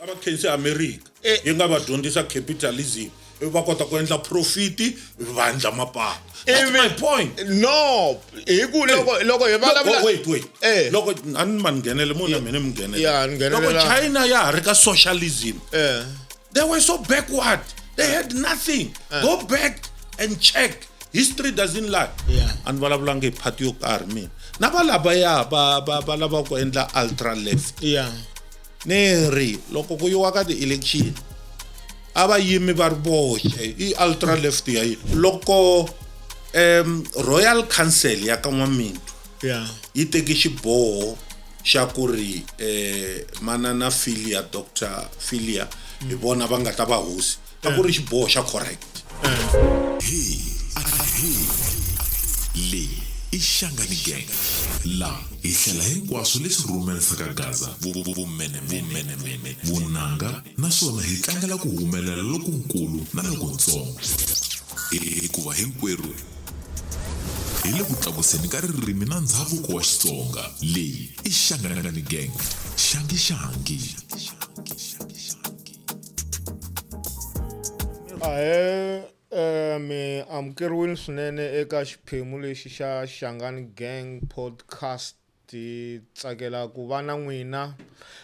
abakhensi America yi nga va dyondzisa capitalism va kota ku endla profit va endla mapapa. That's my point. No, loko hi vulavula wait loko ani man nghenele mona mina mi nghenele Yeah, nghenele loko la. China ya ha ri ka socialism they were so backward, they had nothing. Go back and check, history doesn't lie. And vulavula nge party yo karhi mina na va lava ya va lava ku endla ultra left neri loko ku yiwa ka ti election aba yimi va ri boxe I ultra left ya yi loko Royal Council ya ka N'wamintu yi teke xiboho xa ku ri manana Philia Dr. Philia hi vona va nga ta va hosi a ku ri xiboho xa correct. Le Ishangani Gang la ihlela hinkwaswo leswi rhumerisaka Gaza vumene vunanga naswona hi tlangela ku humelela lokukulu na lokuntsongo hikuva hinkwerhu hi le ku tlakuseni ka ririmi na ndhavuko wa Xitsonga. Leyi i Shangani Gang, shangi. Mi amukeriwile swinene eka xiphemu lexi xa Shangani Gang podcast. Ti tsakela ku va na n'wina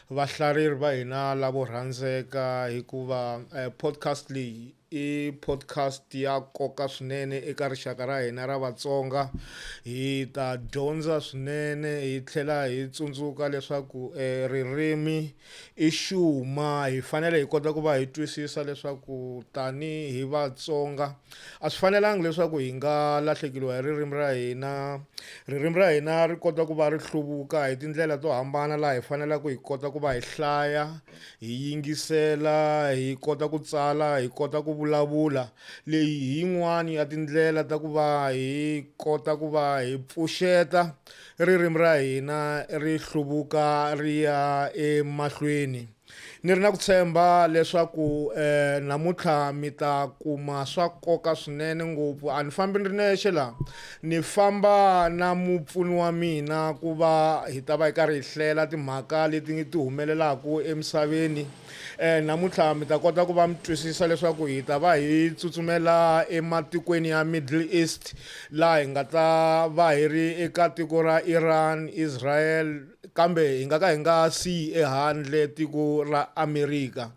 vahlareri va hina lavo rhandzeka hikuva podcast leyi I podcast ya koka swinene eka rixaka ra hina ra Vatsonga. Hi ta dyondza swinene hi tlhela hi tsundzuka leswaku ririmi I xuma, hi fanele hi kota ku va hi twisisa leswaku tani hi Vatsonga a swi fanelangi leswaku hi nga lahlekeliwa hi ririmi ra hina. Ririmi ra hina ri kota ku va ri hluvuka hi tindlela to hambana laha hi faneleke hi kota ku va hi hlaya, hi yingisela, hi kota ku tsala, hi kota ku vulavula. Leyi hi yin'wani ya tindlela ta ku va hi kota ku va hi pfuxeta ririmi ra hina ri hluvuka ri ya emahlweni. Ni ri na ku tshemba leswaku namuntlha mi ta kuma swa nkoka swinene ngopfu. A ni fambi ni ri nexe laha, ni famba na mupfuni wa mina ku va hi ta va hi karhi hi hlela timhaka leti ti humelelaka emisaveni. Namuntlha mi ta kota ku va mi twisisa leswaku hi ta va hi tsutsumela ematikweni ya Middle East laha hi nga ta va hi ri eka tiko ra Iran, Israel, kambe hi nga ka hi nga siyi ehandle tiko ra America.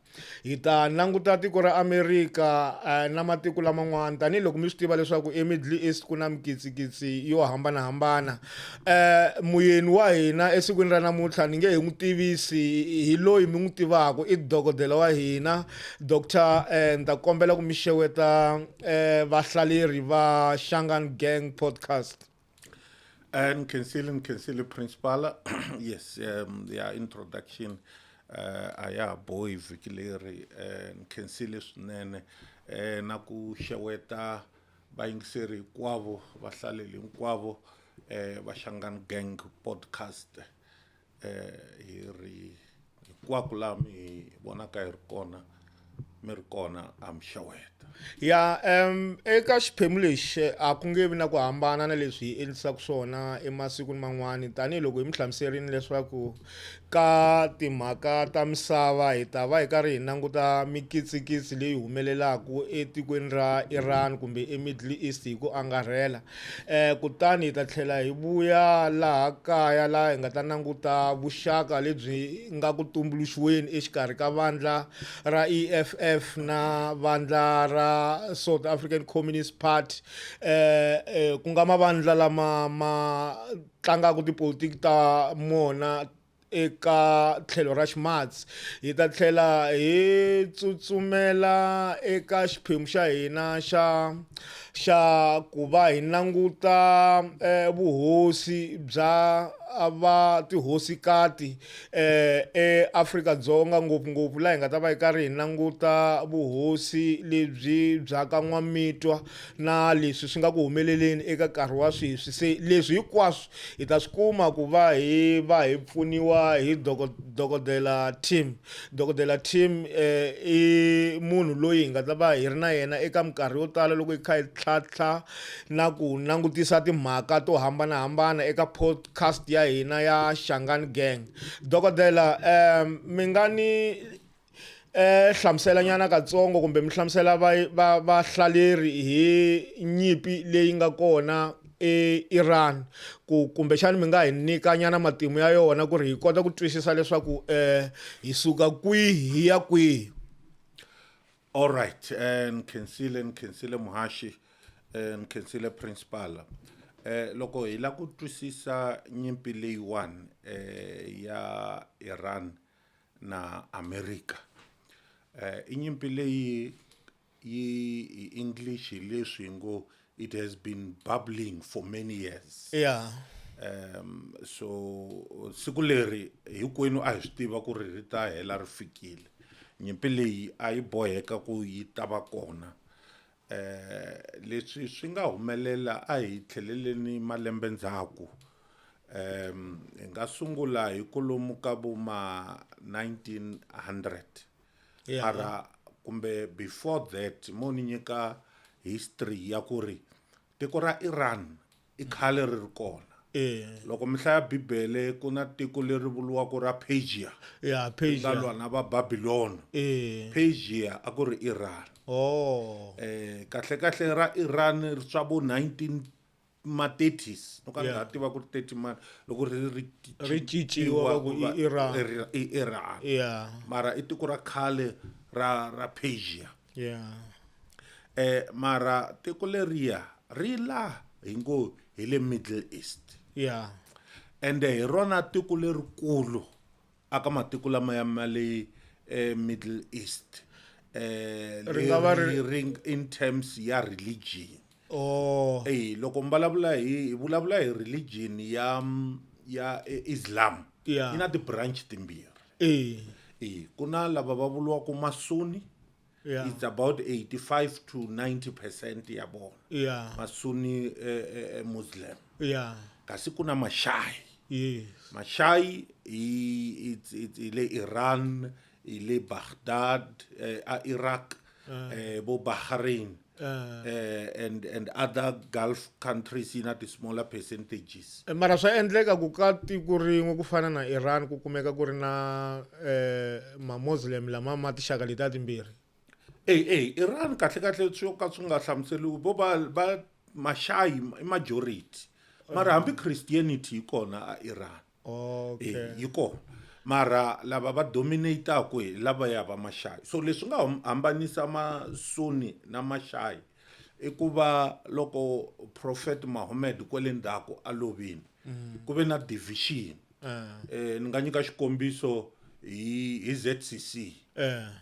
Hi ta languta tiko ra America na matiko laman'wana tanihiloko mi swi tiva leswaku eMiddle East ku na mikitsikitsi yo hambanahambana. Muyeni wa hina esikwini ra namuntlha ni nge hi n'wi tivisi hi loyi mi n'wi tivaka I dokodela wa hina Dr. ni ta kombela ku mi xeweta vahlaleri va Shangani Gang podcast. And Kensile Principal, yes, their introduction, aya boy Vikileri and Kensile swinene na ku xeweta vayingiseri hinkwavo vahlaleli hinkwavo va Shangani Gang podcast hi ri hinkwako laha mi vonaka hi ri kona mi ri kona am xeweta. Eka xiphemu lexi a ku nge vi na ku hambana na leswi hi endlisaka swona emasikwini man'wani tanihiloko hi mi hlamuserile leswaku ka timhaka ta misava hi ta va hi karhi hi languta mikitsikitsi leyi humelelaka etikweni ra Iran kumbe eMiddle East hi ku angarhela. Kutani hi ta tlhela hi vuya laha kaya laha hi nga ta languta vuxaka lebyi nga ku tumbuluxiweni exikarhi ka vandla ra EFF na vandla ra South African Communist Party. Ku nga mavandla lama ma tlangaka tipolitiki ta mona eka tlhelo ra ximatsi. Hi ta tlhela hi tsutsumela eka xiphemu xa hina xa ku va hi languta vuhosi bya va tihosikati eAfrika-Dzonga ngopfungopfu laha hi nga ta va hi karhi hi languta vuhosi lebyi bya ka N'wamitwa na leswi swi nga ku humeleleni eka nkarhi wa sweswi. Se leswi hinkwaswo hi ta swi kuma ku va hi pfuniwa hi dokodela Tim. Dokodela Tim I munhu loyi hi nga ta va hi ri na yena eka minkarhi yo tala loko hi kha hi tlhantlha na ku langutisa timhaka to hambanahambana eka podcast ya hina ya Shangani Gang. Dokodela mi nga ni hlamusela nyana katsongo kumbe mi hlamusela va hlaleri hi nyipi leyi nga kona Iran kumbe xana mi nga hi nyika nyana matimu ya yona ku ri hi kota ku twisisa leswaku hi suka kwihi hi ya kwihi. All right, Nkhinsile Muhashi, Nkhinsile principal. Loko hi la ku twisisa nyimpi leyiwani ya Iran na America. I nyimpi leyi yi English leswi ngo it has been bubbling for many years. Yeah. So siku leri hinkwenu a hi swi tiva ku ri ri ta hela ri fikile. Nyimpi leyi a yi boheka ku yi ta va kona. Leswi swi nga humelela a hi tlheleleni malembe ndzhaku. Hi nga sungula hi kolomu ka ma 1900. Yeah. Mara kumbe before that mo ni nyika history ya ku ri tiko ra Iran I khale ri ri kona. Loko mi hlaya Bibele ku na tiko leri vuriwaka ra Persia. Yeah, Persia. Ngalwa na va Babylon. Persia a ku ri Iran. Oh. Kahle ra Iran swa bo 1930s. No ka nga tiva ku 30 man loko ri ciciwa ku Iran. Iran. Yeah. Mara I tiko ra khale ra Persia. Yeah. Mara tiko leriya ri la hingo hi le Middle East. Yeah. And hi rona tiko lerikulu aka matiko lama ya male Middle East. Ring in terms ya religion. Oh. Loko vulavula hi religion ya Islam. Yeah. Ina ti branch timbirhi. Kuna lava va vuriwaka Masuni. Yeah. It's about 85 to 90% ya bona. Yeah. Masuni Muslim. Yeah. Kasi kuna Mashai. Yes. Mashai it's ile Iran, ile Baghdad, Iraq, bo Bahrain, and other Gulf countries in the smaller percentages. Mara swa endleka ku ka tiko rin'we ku fana na Iran ku kumeka ku ri na ma Muslim lama ma tixaka leti timbirhi. Iran kahle swo ka swi nga hlamuseliwi bo ba Mashai majority. Mara hambi Christianity ikona a Iran. Okay. Yiko. Mara lava va dominate ku lava ya va Mashai. So leswi nga hambanisa ma Sunni na Mashai I ku va loko Prophet Muhammad kwele ndzhaku a lovini ku ve na division. Ni nga nyika xikombiso hi ZCC.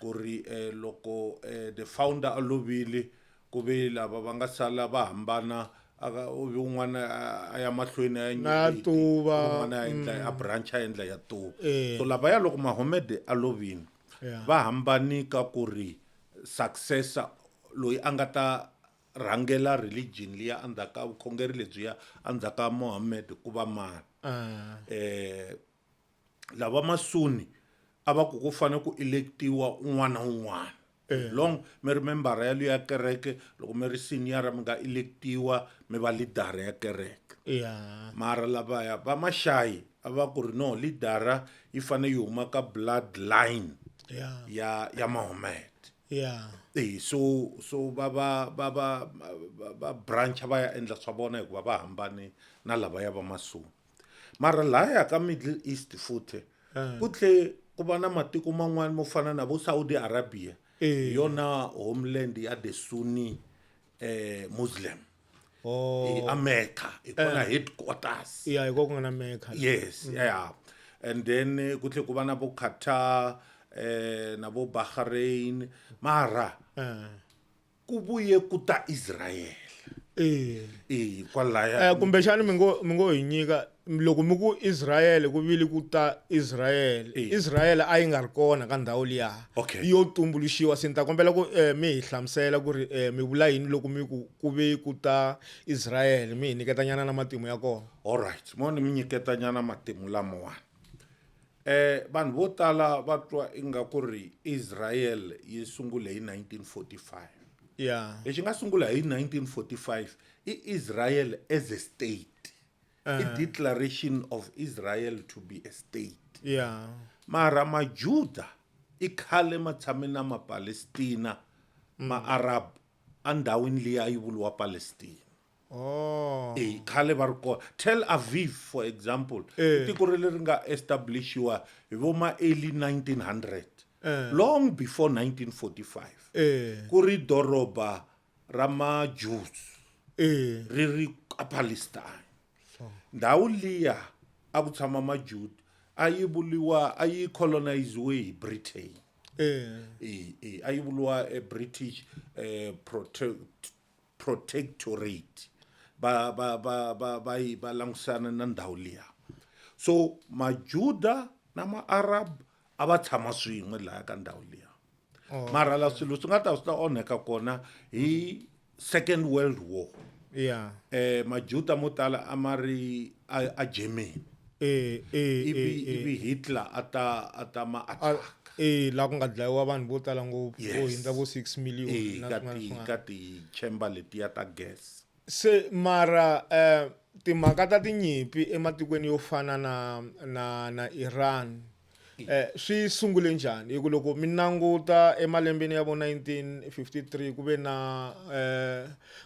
Ku ri loko the founder a lovile ku ve lava va nga sala va hambana un'wana aya mahlweni na tuva un'wana a branch endla ya tuva. So lava ya loko Muhammad a lovini va hambanika ku ri successor loyi a nga ta rhangela religion liya andzaka vukhongeri lebyiya andzaka Muhammad ku va mani. Lava Masuni a va ku fanele ku electiwa un'wana na un'wana. Long me remember ya kereke loko me ri senior mi nga electiwa me va leader ya kereke. Mara lava ya va Mashai a va ku ri no leader yi fane yi huma ka bloodline ya Muhammad. So ba branch va ya endla swa vona hikuva va hambane na lava ya va Masuni. Mara laya ka Middle East futhi ku tle ku va na matiko man'wana mo fana na vo Saudi Arabia. Yona homeland ya the Sunni Muslim. America ikona headquarters. Ikona Mecca. Yes, and then ku tle ku va na vo Qatar na vo Bahrain. Mara ku vuye ku ta Israel. Kwalaya kumbe xana mi ngo hi nyika loko mi ku Israel ku vile ku ta Israel. Israel a yi nga ri kona ka ndhawu liya. Yo tumbuluxiwa se ni ta kombela ku mi hi hlamusela ku ri mi vula yini loko mi ku ve ku ta Israel mi hi nyiketa nyana na matimu ya kona. All right, mo ni mi nyiketa nyana matimu lamawani. Vanhu vo tala va twa inga ku ri Israel yi sungule hi 1945. Lexi nga sungula hi 1945 I Israel as a state. A declaration of Israel to be a state. Yeah. Mara majuda i khale ma tshame na ma-Palestina ma-Arab andhawini liya yi vuriwa Palestine. Oh. Khale va ri kona. Tel Aviv for example tiko leri nga establishiwa hi vo ma early 1900 long before 1945 ku ri doroba ra ma-Jews ri ri ka Palestine. Ndhawu liya a ku tshama ma-Jude a yi coloniziwe hi Britain. A yi vuriwa British protectorate. ba langusana na ndhawu liya. So ma-Juda na ma-Arab a va tshama swin'we laha ka ndhawu liya. Mara la swilo swi nga ta swi ta onheka kona hi Second World War. Ma-Juda mo tala a ma ri a Germany. Ivi Hitler a ta ma attack. La ku nga dlayiwa vanhu vo tala ngopfu vo hundza vo 6 million ka ti-chamber letiya ta gas. Se mara timhaka ta tinyimpi ematikweni yo fana na Iran swi sungule njhani? Hi ku loko mi languta emalembeni ya vo 1953 ku ve na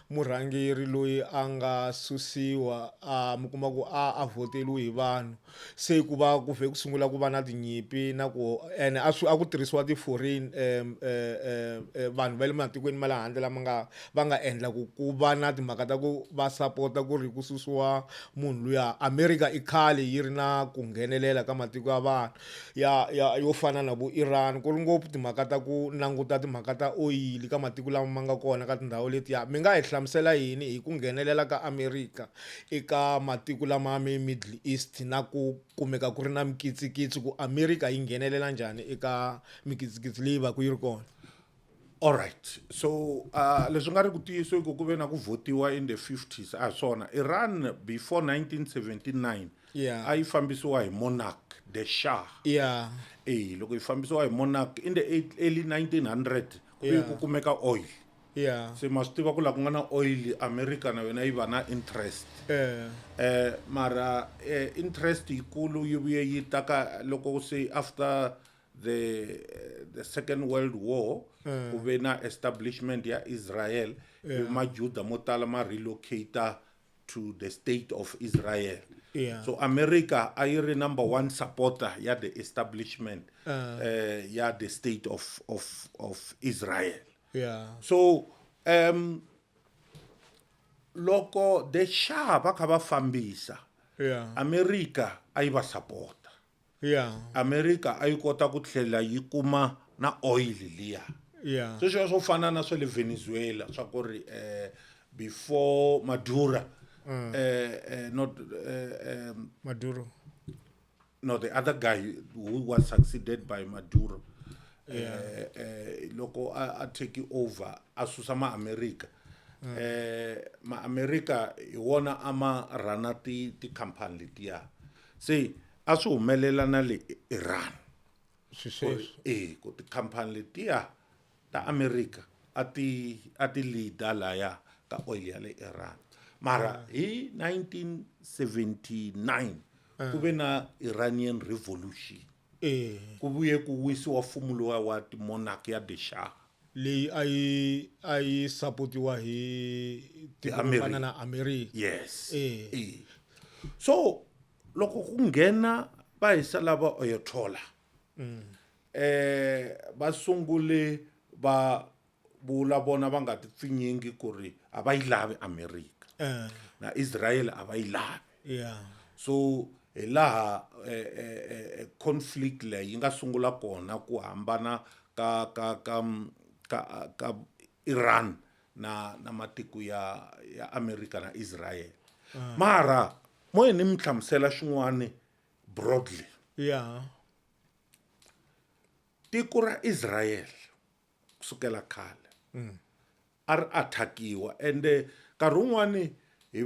murhangeri loyi a nga susiwa mi kuma ku a vhoteliwe hi vanhu, se ku va ku vhe ku sungula ku va na tinyimpi na ku ene a ku tirhisiwa ti-foreign vanhu va le matikweni ma le handle lama va nga endla ku va na timhaka ta ku va sapota ku ri ku susiwa munhu luya. America i khale yi ri na ku nghenelela ka matiko ya vanhu yo fana na vo Iran. Ku ri ngopfu timhaka ta ku languta timhaka ta oyili ka matiko lama ma nga kona ka tindhawu letiya. Mi nga hi hlamusela yini hi ku nghenelela ka America eka matiko lama Middle East na ku kumeka ku ri na mikitsikitsi ku America yi nghenelela njhani eka mikitsikitsi leyi va ku yi ri kona? Alright, so leswi nga ri ku tiyiso ku ve na ku votiwa in the 50s a swona. Iran before 1979 a yi fambisiwa hi monarch, the Shah. Loko yi fambisiwa hi monarch in the early 1900 ku kumeka oil. Se ma swi tiva ku la ku nga na oil America na yona yi va na interest. Mara interest yikulu yi vuye yi taka loko se after the Second World War ku ve na establishment ya Israel. Ma-Juda mo tala ma relocate to the state of Israel. So America a yi ri number one supporter ya the establishment ya the state of Israel. So loko the Shah va kha va fambisa, America a yi va supporta. America a yi kota ku tlhela yi kuma na oil liya. So swo fana na swa le Venezuela swa ku ri before Maduro Maduro. No, the other guy who was succeeded by Maduro. Loko a take over asusa ma America. Ma America I wona ama rana ti company letiya. Se a swi humelela na le Iran. Ku ti company letiya ta America a ti leader laya ka oil ya le Iran. Mara hi 1979 ku ve na Iranian revolution. Ku vuye ku wisiwa mfumo wa monarch ya the Shah leyi a yi sapotiwa hi America. na America. Yes. So loko ku nghena va hisa lava Ayatollah va sungule va vula vona va nga ti pfinyingi ku ri a va yi lavi America na Israel a va yi lavi. So hi laha conflict leyi yi nga sungula kona ku hambana ka Iran na matiko ya America na Israel. Mara mo ni mi hlamusela xin'wana broadly. Tiko ra Israel kusukela khale a ri attackiwa ende nkarhi wun'wani hi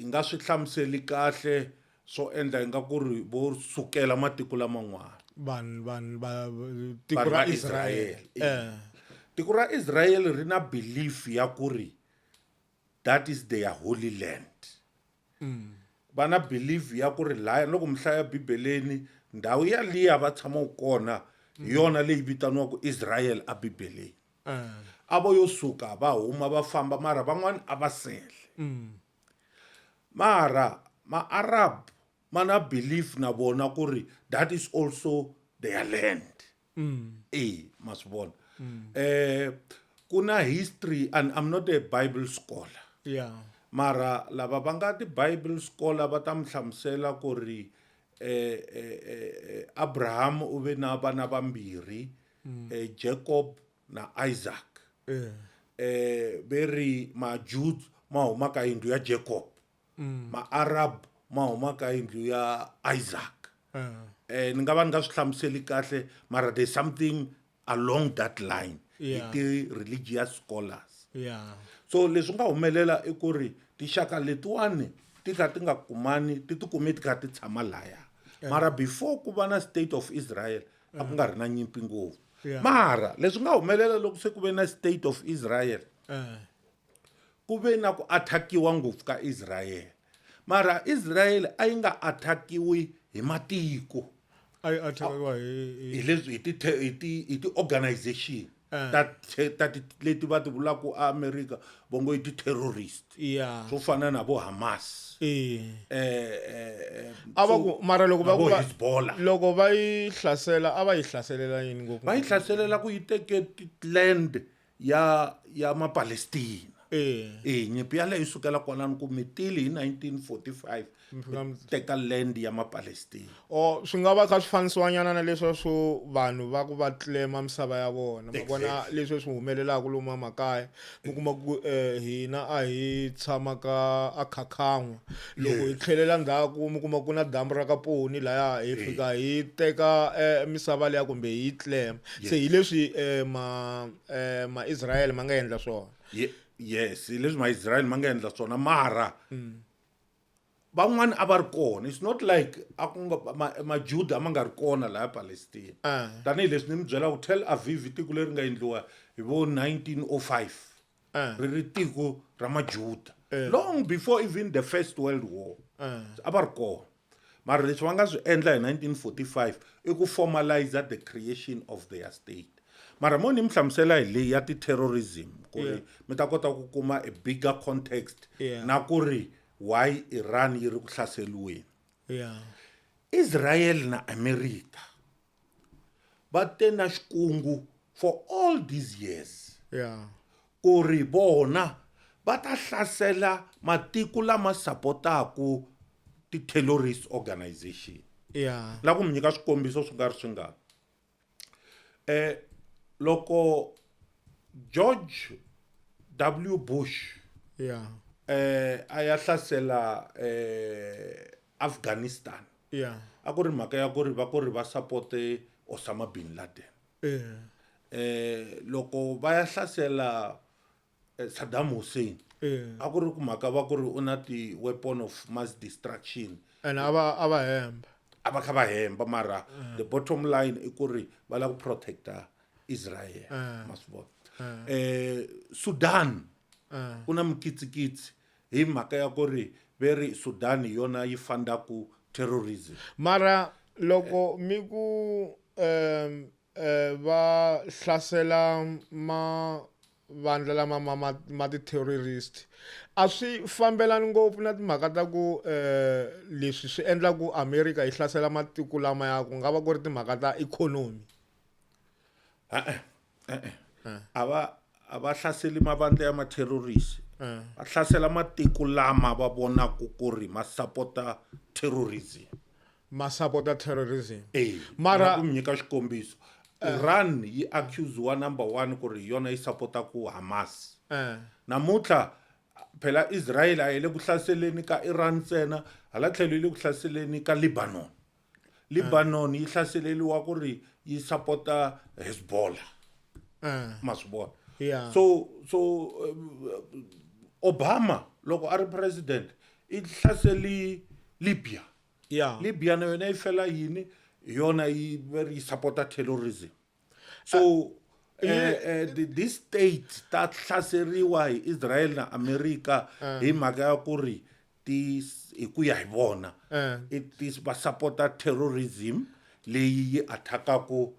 nga swi hlamuseli kahle swo endla hi nga ku ri vo sukela matiko laman'wana. Tiko ra Israel. Tiko ra Israel ri na belief ya ku ri that is their holy land. vana believe ya ku ri laya loko mi hlaya bibeleni ndhawu yaliya va tshamaku kona hi yona leyi vitaniwaku Israel a bibeleni a vo yo suka va huma va famba mara van'wani a va sele mara ma-Arab ma na belief na vona ku ri that is also their land ma swi vona ku na history and I'm not a Bible scholar mara lava va nga ti-Bible scholar va ta mi hlamusela ku ri Abraham u ve na vana vambirhi Jacob na Isaac ve ri ma-Jude ma huma ka yindlu ya Jacob ma-Arab ma huma ka yindlu ya Isaac ni nga va ni nga swi hlamuseli kahle mara there's something along that line hi ti-religious scholars so leswi nga humelela i ku ri tixaka letiwani ti kha ti nga kumani ti tikume ti kha ti tshama laya mara before ku va na state of Israel a ku nga ri na nyimpi ngopfu mara leswi nga humelela loko se ku ve na state of Israel ku ve na ku attackiwa ngopfu ka Israel mara Israel a yi nga attackiwi hi matiko ay attackiwa hi leswi hi ti-organization leti va ti vulaku America va ngo i ti-terrorist swo fana na vo Hamas mara loko va yi hlasela a va yi hlaselela yini ngopfu va yi hlaselela ku yi teke land ya ma-Palestina nyimpi yaleyo yi sukela kwalani ku mitili hi 1945 teka land ya ma-Palestina swi nga va kha swi fanisiwanyana na leswi swo vanhu va ku va tlema misava ya vona ma vona leswi swi humelelaku lomu emakaya mi kuma ku hina a hi tshama ka a Khakhan'wa loko hi tlhelela ndzhaku mi kuma ku na damu ra ka Poni laya hi fika hi teka misava leya kumbe hi tlema se hi leswi ma-Israel ma nga endla swona yes hi leswi ma-Israel ma nga endla swona mara van'wani a va ri kona it's not like ma-Juda ma nga ri kona laha Palestina tanihileswi ni mi byela ku Tel Aviv tiko leri nga endliwa hi vo 1905 ri ri tiko ra ma-Juda long before even the First World War a va ri kona mara leswi va nga swi endla hi 1945 i ku formalize the creation of their state mara mo ni mi hlamusela hi leyi ya ti-terrorism ku ri mi ta kota ku kuma a bigger context na ku ri why Iran yi ri ku hlaseliweni Israel na America va te na xikungu for all these years ku ri vona va ta hlasela matiko lama sapotaku ti-terrorist organization la ku mi nyika swikombiso swi nga ri swi nga loko George W. Bush a ya hlasela Afghanistan a ku ri mhaka ya ku ri va sapote Osama bin Laden loko va ya hlasela Saddam Hussein a ku ri ku mhaka va ku ri u na ti-weapon of mass destruction and a va hemba a va kha va hemba mara the bottom line i ku ri va la ku protecta Israel masivona Sudan ku na mikitsikitsi hi mhaka ya ku ri veri Sudan hi yona yi fandaku terrorism mara loko mi ku va hlasela vandla lama ma ti-terrorist a swi fambelani ngopfu na timhaka ta ku leswi swi endla ku America yi hlasela matiko lama ya ku nga va ku ri timhaka ta ikhonomi a va hlaseli mavandla ya ma-terrorist va hlasela matiko lama va vonaku ku ri ma sapota terrorism mara ku mi nyika xikombiso Iran yi accusiwa number 1 ku ri yona yi sapotaku Hamas namuntlha phela Israel a yi le ku hlaseleni ka Iran ntsena hala tlhelo yi le ku hlaseleni ka Lebanon yi hlaseleliwa ku ri yi sapota Hezbollah masivona so Obama loko a ri president i hlaseli Libya Libya na yona yi fela yini yona yi very supporta terrorism so this state ta hlaseriwa hi Israel na America hi mhaka ya ku ri hi ku ya hi vona va supporta terrorism leyi yi attackaka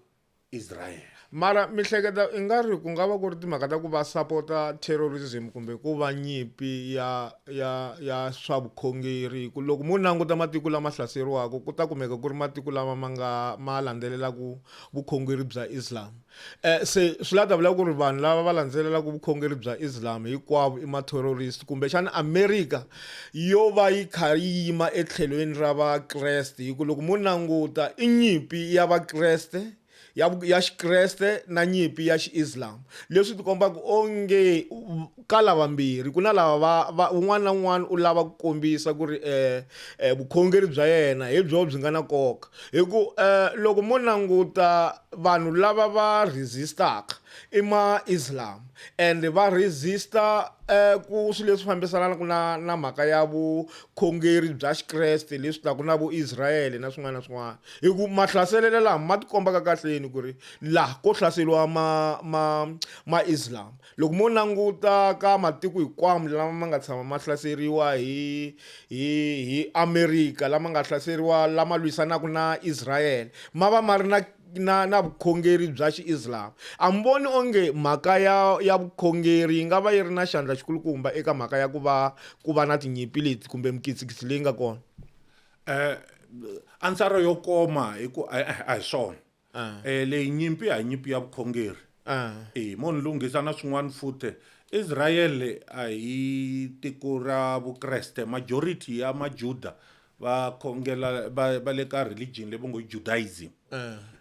Israel. Mara mihleketa i nga ri ku nga va ku ri timhaka ta ku va sapota terrorism kumbe ku va nyimpi ya swa vukhongeri. Loko mu languta matiko lama hlaseriwaka ku ta kumeka ku ri matiko lama ma landzelelaka vukhongeri bya Islam. Se swi lava vula ku ri vanhu lava va landzelelaka vukhongeri bya Islam hinkwavo i ma-terrorist kumbexana America yo va yi kha yi yima etlhelweni ra vakreste hi ku loko mu languta i nyimpi ya vakreste ya xikreste na nyimpi ya xi-Islam leswi ti kombaka onge ka lavambirhi ku na lava un'wana na un'wana u lava ku kombisa ku ri vukhongeri bya yena hi byo byi nga na nkoka hi ku loko mo languta vanhu lava va resistaka i ma-Islam and va resista ku swilo leswi fambisanaka na mhaka ya vukhongeri bya xikreste leswi taka na vo Israel na swin'wana na swin'wana hi ku mahlaselelo lama ma tikombaka kahleni ku ri laha ko hlaseriwa ma-Islam. Loko mo languta ka matiko hinkwawo lama ma nga tshama ma hlaseriwa hi America lama nga hlaseriwa lama lwisanaka na Israel ma va ma ri na vukhongeri bya xi-Islam. A mi voni onge mhaka ya vukhongeri yi nga va yi ri na xandla xikulukumba eka mhaka ya ku va na tinyimpi leti kumbe mikitsikitsi leyi nga kona? Ansara yo koma hi ku a hi swona. Leyi nyimpi a nyimpi ya vukhongeri. Mo ni lunghisa na swin'wana futhi Israel a hi tiko ra vukreste, majority ya majuda va khongela va le ka religion leyi ngo Judaism.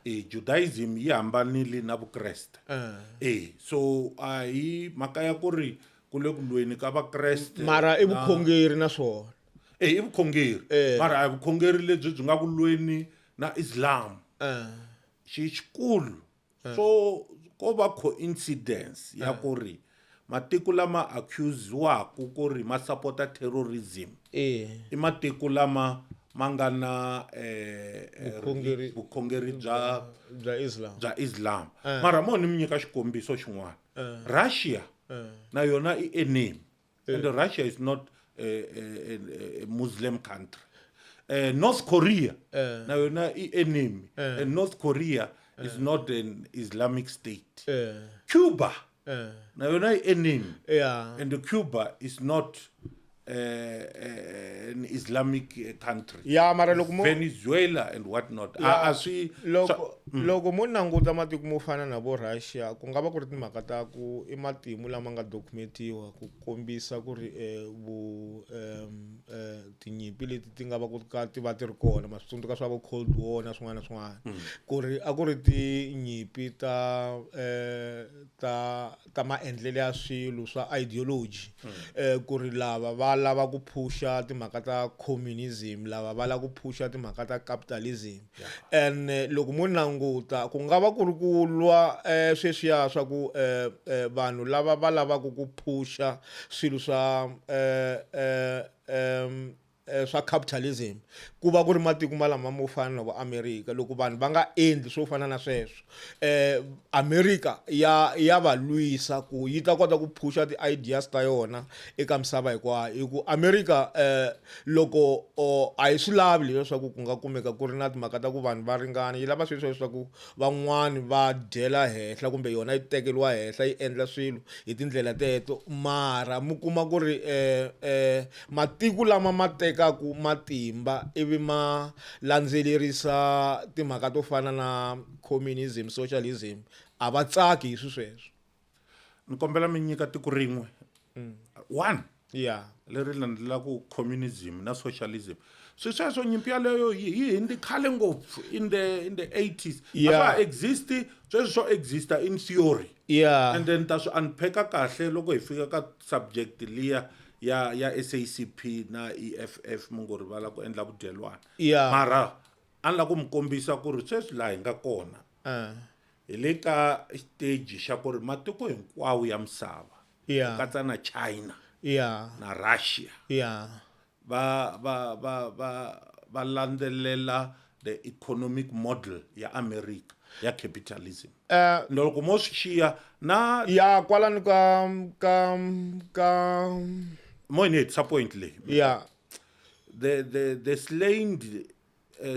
Judaism yi hambanile na vukreste. So a hi mhaka ya ku ri ku le ku lweni ka vakreste mara i vukhongeri na swona. I vukhongeri mara a vukhongeri lebyi byi nga ku lweni na Islam xikulu. So ko va coincidence ya ku ri matiko lama accusewaku ku ri ma supporta terrorism i matiko lama ma nga na vukhongeri bya Islam. Mara mo ni mi nyika xikombiso xin'wana. Russia na yona i enemy and Russia is not a Muslim country. North Korea na yona i enemy and North Korea is not an Islamic state. Cuba na yona i enemy and Cuba is not an Islamic country. Mara Venezuela and whatnot. Loko mo languta matiko mo fana na vo Russia ku nga va ku ri timhaka ta ku i matimu lama nga documentiwa ku kombisa ku ri tinyimpi leti ti nga va ku ti va ti ri kona ma swi tsundzuka swa vo Cold War na swin'wana na swin'wana ku ri a ku ri tinyimpi ta maendlelo ya swilo swa ideology ku ri lava va lava ku phusha timhaka ta communism lava va lava ku phusha timhaka ta capitalism and loko mo languta ku nga va ku ri ku lwa sweswiya swa ku vanhu lava va lavaka ku phusha swilo swa capitalism ku va ku ri matiko malama mo fana na vo America. Loko vanhu va nga endli swo fana na sweswo America ya va lwisa ku yi ta kota ku phusha ti-ideas ta yona eka misava hinkwayo hi ku America loko a yi swi lavi leswaku ku nga kumeka ku ri na timhaka ta ku vanhu va ringana yi lava sweswo leswaku van'wani va dyela henhla kumbe yona yi tekeriwa henhla yi endla swilo hi tindlela teto. Mara mu kuma ku ri matiko lama ma tekaku matimba ivi ma landzelerisa timhaka to fana na communism socialism a va tsaki hi sweswo. Ni kombela mi nyika tiko rin'we one leri landzelaku communism na socialism. Sweswo nyimpi yaleyo yi hindi khale ngopfu in the 80s ava exist sweswo exista in theory and then ta swi unpacka kahle loko hi fika ka subject liya ya SACP na EFF mungo rivala ku endla vudyelwana. Mara an la ku mkombisa ku ri sweswi la hi nga kona hi le ka stage xa ku ri matiko hinkwawo ya misava ku katsa na China na Russia va landzelela the economic model ya America ya capitalism. Loko mo swi xiya na kwalani ka mo ni hit point leyi the slain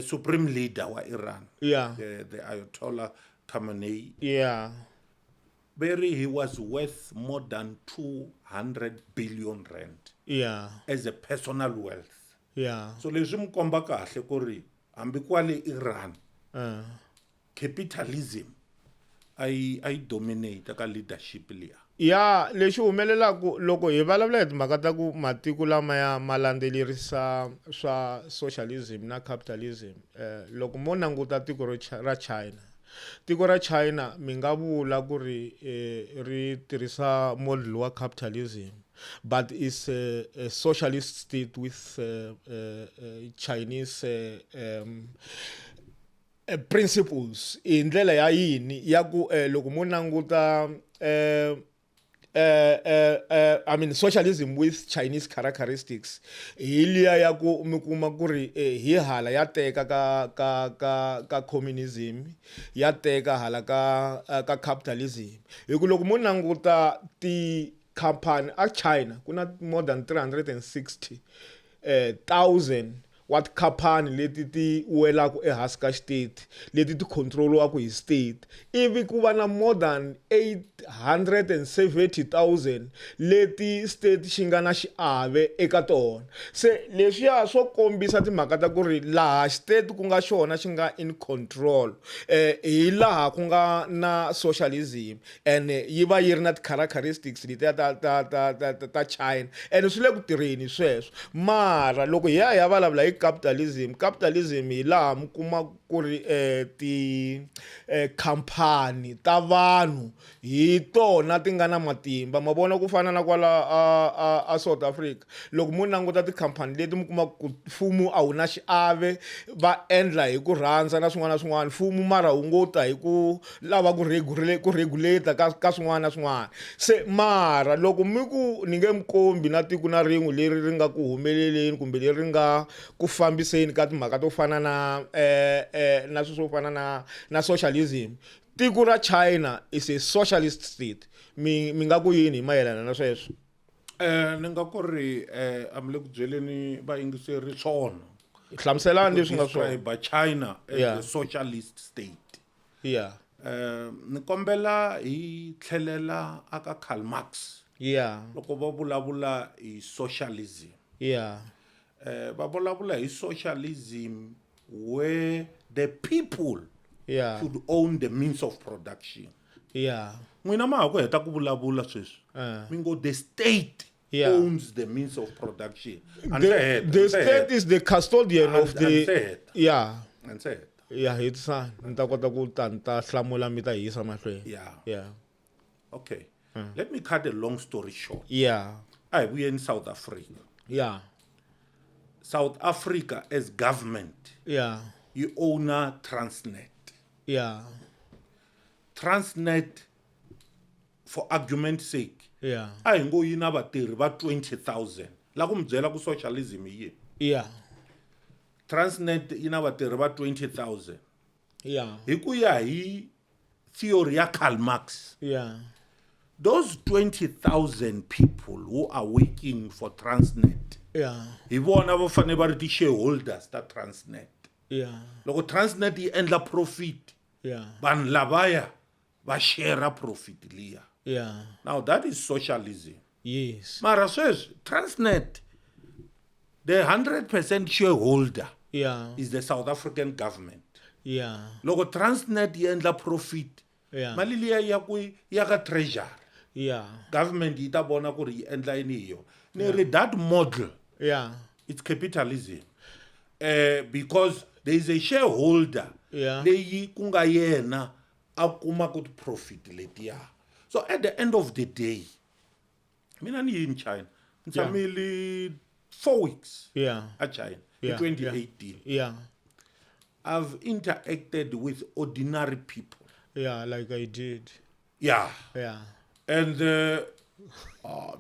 supreme leader wa Iran, Yeah. the Ayatollah Khamenei, Yeah. Barry, he was worth more than 200 billion rand Yeah. as a personal wealth. Yeah. So leswi mi komba kahle ku ri hambi kwale Iran capitalism I dominate ka leadership liya. Ya lexi humelelaku loko hi vulavula hi timhaka ta ku matiko lamaya ma landzelerisa swa socialism na capitalism loko mo languta tiko ra China, tiko ra China mi nga vula ku ri ri tirhisa model wa capitalism, but is a socialist state with Chinese principles hi ndlela ya yini ya ku loko mo languta I mean socialism with Chinese characteristics hi liya ya ku mi kuma ku ri hi hala ya teka ka communism, ya teka hala ka capitalism. Hi ku loko mo languta ti company a China ku na more than 360,000 wa tikhampani leti ti welaka ehansi ka state, leti ti controliwaka hi state, ivi ku va na more than 870,000 leti state xi nga na xiave eka tona. Se leswiya swo kombisa timhaka ta ku ri laha state ku nga xona xi nga in control hi laha ku nga na socialism, and yi va yi ri na ti-characteristics letiya ta China, and swi le ku tirheni sweswo. Mara loko hi ya vulavula hi capitalism hi laha mi kuma ku ri ti khampani ta vanhu hi tona ti nga na matimba. Ma vona ku fana na kwala a South Africa, loko mu languta tikhampani leti mi kuma ku mfumo a wu na xiave, va endla hi ku rhandza na swin'wana na swin'wana. Mfumo mara wu ngo ta hi ku lava ku regulate ka swin'wana na swin'wana. Se mara loko mi ku ni nge mi kombi na tiko na rin'we leri ri nga ku humeleleni kumbe leri ri nga ku fambiseni ka timhaka to fana na swilo swo fana na socialism, tiko ra China is a socialist state. Mi nga ku yini hi mayelana na sweswo? Ni nga ku ri am le ku byeleni vayingiseri swona. Hlamuselani leswi nga swona. Describe China as a socialist state. Yeah. Ni kombela hi tlhelela aka Karl Marx. Yeah. Loko va vulavula hi socialism. Yeah. Va vulavula hi socialism where the people should own the means of production. Yeah. N'wina ma ha ku heta ku vulavula sweswi. Mi ngo the state owns the means of production. The state is the custodian of the... Yeah. Yeah, hitsa ni ta kota ku ta hlamula mi ta hisa mahlweni. Yeah. Okay. Let me cut a long story short. Yeah. We are in South Africa. Yeah. South Africa as government. Yeah. You own Transnet. Yeah. Transnet, for argument's sake. Yeah. Hi ngo yina vatirhi va 20,000. La ku mi byela ku socialism hi yini. Yeah. Transnet yina vatirhi va 20,000. Yeah. Hi ku ya hi theory ya Karl Marx. Yeah. Those 20,000 people who are working for Transnet. Yeah. Hi vona va fane va ri ti shareholders ta Transnet. Yeah. Loko Transnet yi endla profit. Yeah. Vanhu lavaya va share profit liya. Yeah. Now that is socialism. Yes. Mara sweswi Transnet, the 100% shareholder is the South African government. Yeah. Loko Transnet yi endla profit, mali liya ya ku ya ka treasury. Yeah. Government yi ta vona ku ri yi endla yini hi yo. Nearly that model. Yeah. It's capitalism. Because there is a shareholder. Yeah. Leyi ku nga yena a kuma ku profit letiya. So at the end of the day, mina ni in China. Ntshamile 4 weeks. Yeah. At China. Yeah. In 2018. Yeah. I've interacted with ordinary people. Yeah, like I did. Yeah. Yeah. And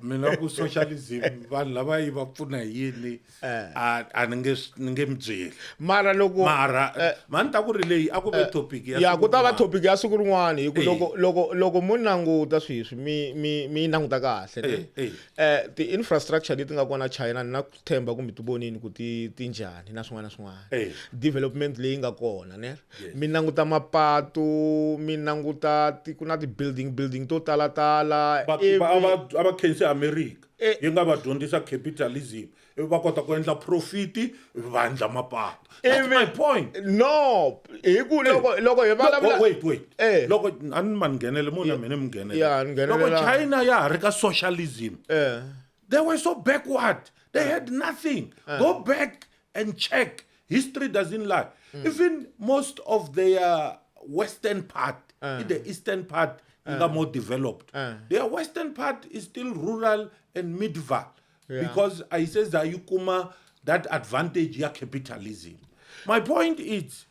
mina ku socialism vanhu lava yi va pfuna hi yini a ni nge mi byeli mara loko mara mani ta ku ri leyi a ku ve topic ya ku ta va topic ya siku rin'wana hi ku loko mo languta sweswi mi languta kahle ti-infrastructure leti nga kona China na ku tshemba kumbe ti vonini ku ti njhani na swin'wana na swin'wana development leyi nga kona ne mi languta mapatu mi languta ku na ti-building to talatala va khensi America yi nga va dyondzisa capitalism va kota ku endla profit va endla mapatu. That's my point. No hi ku loko hi vulavula wait loko a ni ma nghenele mona mina mi nghenele loko China ya ha ri ka socialism they were so backward, they had nothing. Go back and check, history doesn't lie. Even most of their western part the eastern part more developed. Their western part is still rural and medieval because I says that you kuma that advantage ya capitalism. My point is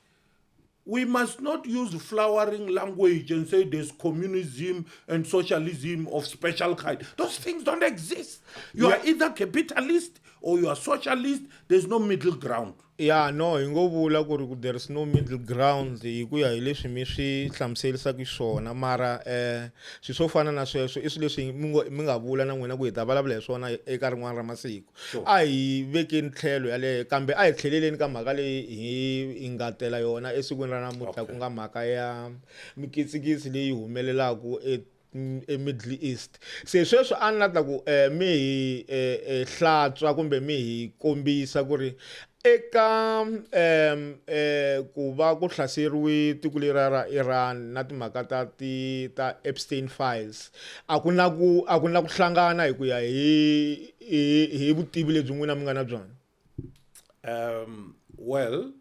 we must not use flowering language and say there's communism and socialism of special kind. Those things don't exist. You are either capitalist or you are socialist. There's no middle ground. Yeah, no, hi ngo vula ku ri there is no middle ground hi ku ya hi leswi mi swi hlamuserisaka swona mara swi swo fana na sweswo i swi leswi mi nga vula na n'wina ku hi ta vulavula hi swona eka rin'wana ra masiku a hi vekeni tlhelo yaleyo kambe a hi tlheleleni ka mhaka leyi hi nga tela yona esikwini ra namuntlha ku nga mhaka ya mikitsikitsi leyi humelelaku Middle East. Se sweswo a ni lata ku mi hi hlatswa kumbe mi hi kombisa ku ri eka ku va ku hlaseriwi tiko leri ra Iran na timhaka ta Epstein files a ku na ku hlangana hi ku ya hi vutivi lebyi n'wina mi nga na byona. Well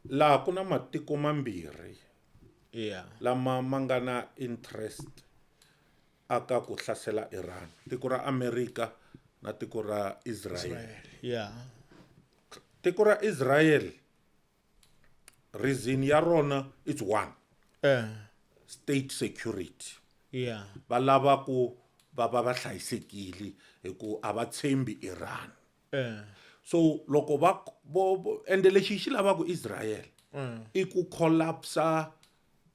laha ku na matiko mambirhi lama ma nga na interest aka ku hlasela Iran, tiko ra America na tiko ra Israel. Tiko ra Israel reason ya rona it's one state security. Va lava ku va hlayisekile hi ku a va tshembi Iran. So loko va ende lexi xi lavaka Israel i ku collapse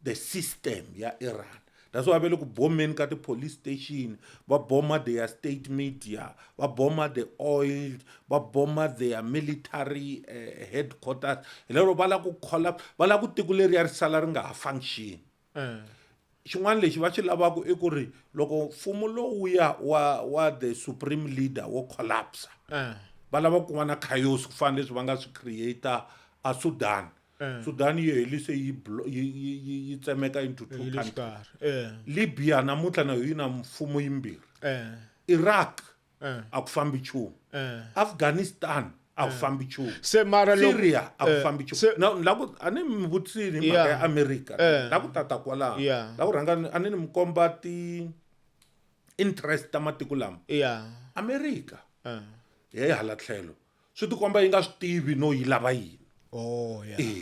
the system ya Iran. That's why vele ku bombeni ka police station, va bomba their state media, va bomba the oil, va bomba their military headquarters. Lero va la ku collapse, va la ku tiko leri ya ri sala ri nga ha function. Xin'wana lexi va xi lavaka i ku ri loko mfumo lowuya wa the supreme leader wo collapse va lava ku va na chaos ku fana leswi va nga swi creator a Sudan. Sudan yi helise yi tsemeka into two countries. Libya namuntlha na yi na mfumo yimbirhi. Iraq a ku fambi nchumu. Afghanistan a ku fambi nchumu. Syria a ku fambi nchumu. La ku a ni mi vutisini mhaka ya America la ku tata kwalaho la ku rhanga a ni mi komba ti interest ta matiko lama. America hi hala tlhelo swi ti komba yi nga swi tivi no yi lava yini.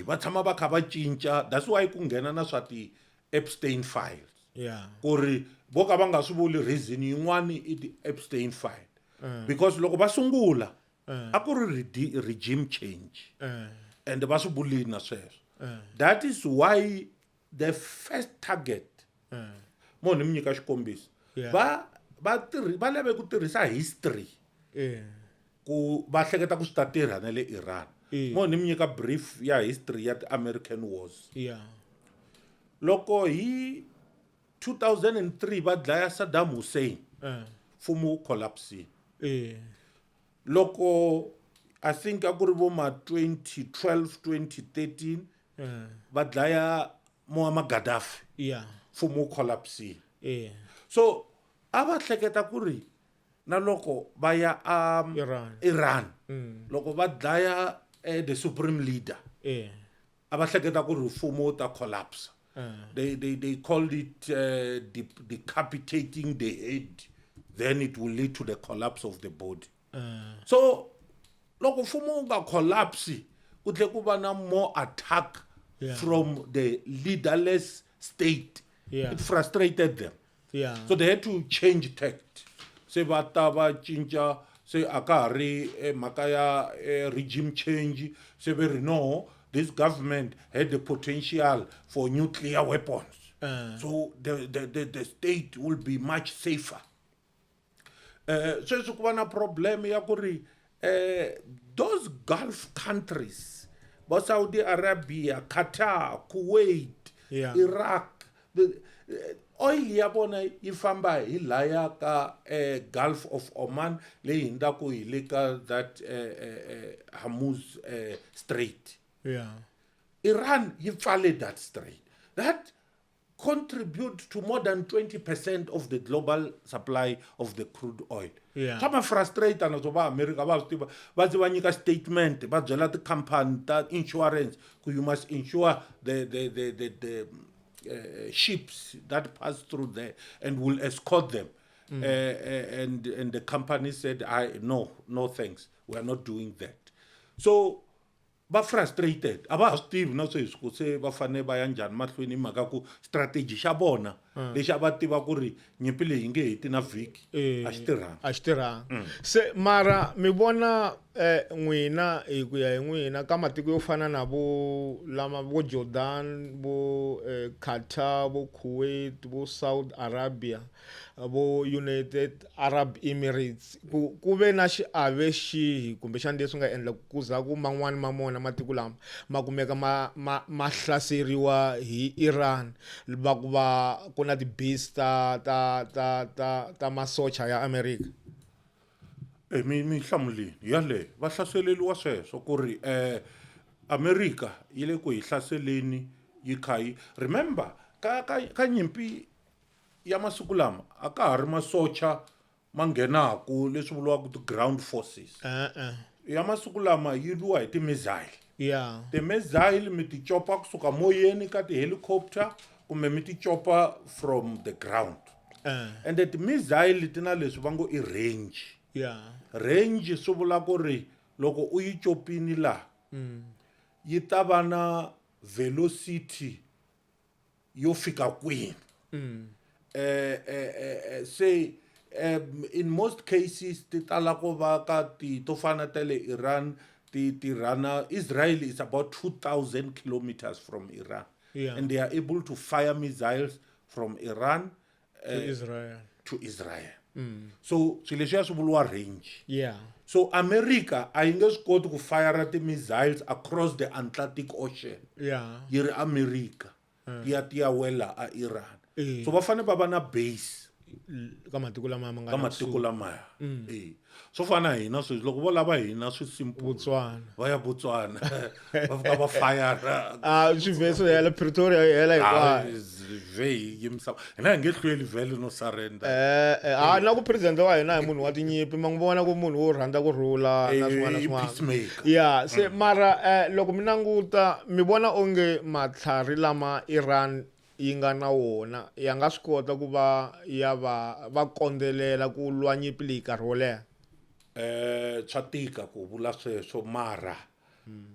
Va tshama va kha va cinca. That's why ku nghena na swa ti Epstein files ku ri vo ka va nga swi vuli reason yin'wana i ti Epstein file because loko va sungula a ku ri regime change and va swi vulini na sweswo. That is why the first target mo ni mi nyika xikombiso va lave ku tirhisa history ku va hleketa ku swi ta tirha na le Iran. Mo ni mi nyika brief ya history ya American wars. Loko hi 2003 va dlaya Saddam Hussein mfumo wu collapse. Loko I think a ku ri vo ma 2012 2013 va dlaya Muammar Gaddafi mfumo wu collapse. So a va hleketa ku ri na loko va ya Iran loko va dlaya the supreme leader a va hleketa ku ri mfumo wu ta collapse. They called it decapitating the head, then it will lead to the collapse of the body. So loko mfumo wu nga collapse ku tle ku va na more attack from the leaderless state. It frustrated them. So they had to change tact. se va ta va cinca se a ka ha ri mhaka ya regime change se ve ri no this government had the potential for nuclear weapons so the state will be much safer sweswi ku va na problem ya ku ri those Gulf countries ba Saudi Arabia, Qatar, Kuwait, Iraq oil ya bona yi famba hi laya ka Gulf of Oman leyi hindzaku hi le ka that Hormuz Strait. Iran yi pfale that strait. That contribute to more than 20% of the global supply of the crude oil. Sama frustrate na so ba America ba swi tiva va zi va nyika statement va byela ti company ta insurance ku you must insure the ships that pass through there and will escort them. And the company said, no thanks, we are not doing that. So ba frustrated aba swi tivi na sweswi ku se va fane va ya njhani mahlweni mhaka ku strategy xa bona lexi a va tiva ku ri nyimpi leyi yi nge heti na vhiki a xi tirhanga se mara mi vona n'wina hi ku ya hi n'wina ka matiko yo fana na vo Jordan vo Qatar vo Kuwait vo Saudi Arabia vo United Arab Emirates ku ve na xiave xihi kumbexana leswi nga endla ku za ku man'wani ma mona matiko lama ma kumeka ma hlaseriwa hi Iran va ku va ku na ti-base ta masocha ya America. mi hlamulini yale va hlaseleliwa sweswo ku ri America yi le ku hi hlaseleni yi kha yi remember ka nyimpi ya masiku lama a ka ha ri masocha ma nghenaku leswi vuriwaka ti-ground forces ya masiku lama yi lwiwa hi ti-missile ti-missile mi ti copa kusuka moyeni ka ti-helicopter kumbe mi ti copa from the ground and ti-missile ti na leswi va ngo i range range swi vula ku ri loko u yi copini laha yi ta va na velocity yo fika kwini say in most cases ti tala ku va ka ti to fana ta le Iran ti rana Israel is about 2,000 kilometers from Iran and they are able to fire missiles from Iran to Israel. So swilo leswiya swi vuriwa range. So America a yi nge swi koti ku fire ti-missiles across the Atlantic Ocean yi ri America ti ya wela a Iran so va fane va va na base ka matiko lamaya so fana hina sweswi loko vo lava hina swi simple va ya Botswana va fika va fire swivheso hela Pretoria hela hinkwayo hina hi nge hlweli vhele no surrender na ku president wa hina hi munhu wa tinyimpi ma n'wi vona ku munhu wo rhandza ku rhula na swin'wana se mara loko mi languta mi vona onge matlhari lama Iran yi nga na wona ya nga swi kota ku va ya va kondzelela ku lwa nyimpi leyi nkarhi wo leha swa tika ku vula sweswo mara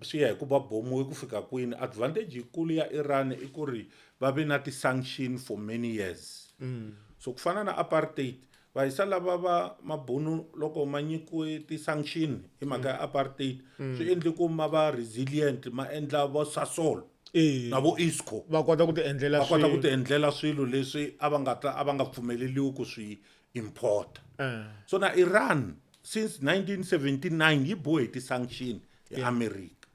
swi ya hi ku va bomiwe ku fika kwini advantage yikulu ya Iran i ku ri va ve na ti-sanction for many years so ku fana na apartheid vahisa lava va mabunu loko ma nyikiwe ti-sanction hi mhaka ya apartheid swi endle ku ma va resilient ma endla vo Sasol na vo ISCO va kota ku ti endlela swilo leswi a va nga pfumeleliwi ku swi import so na Iran since 1979 yi bohe ti-sanction ya America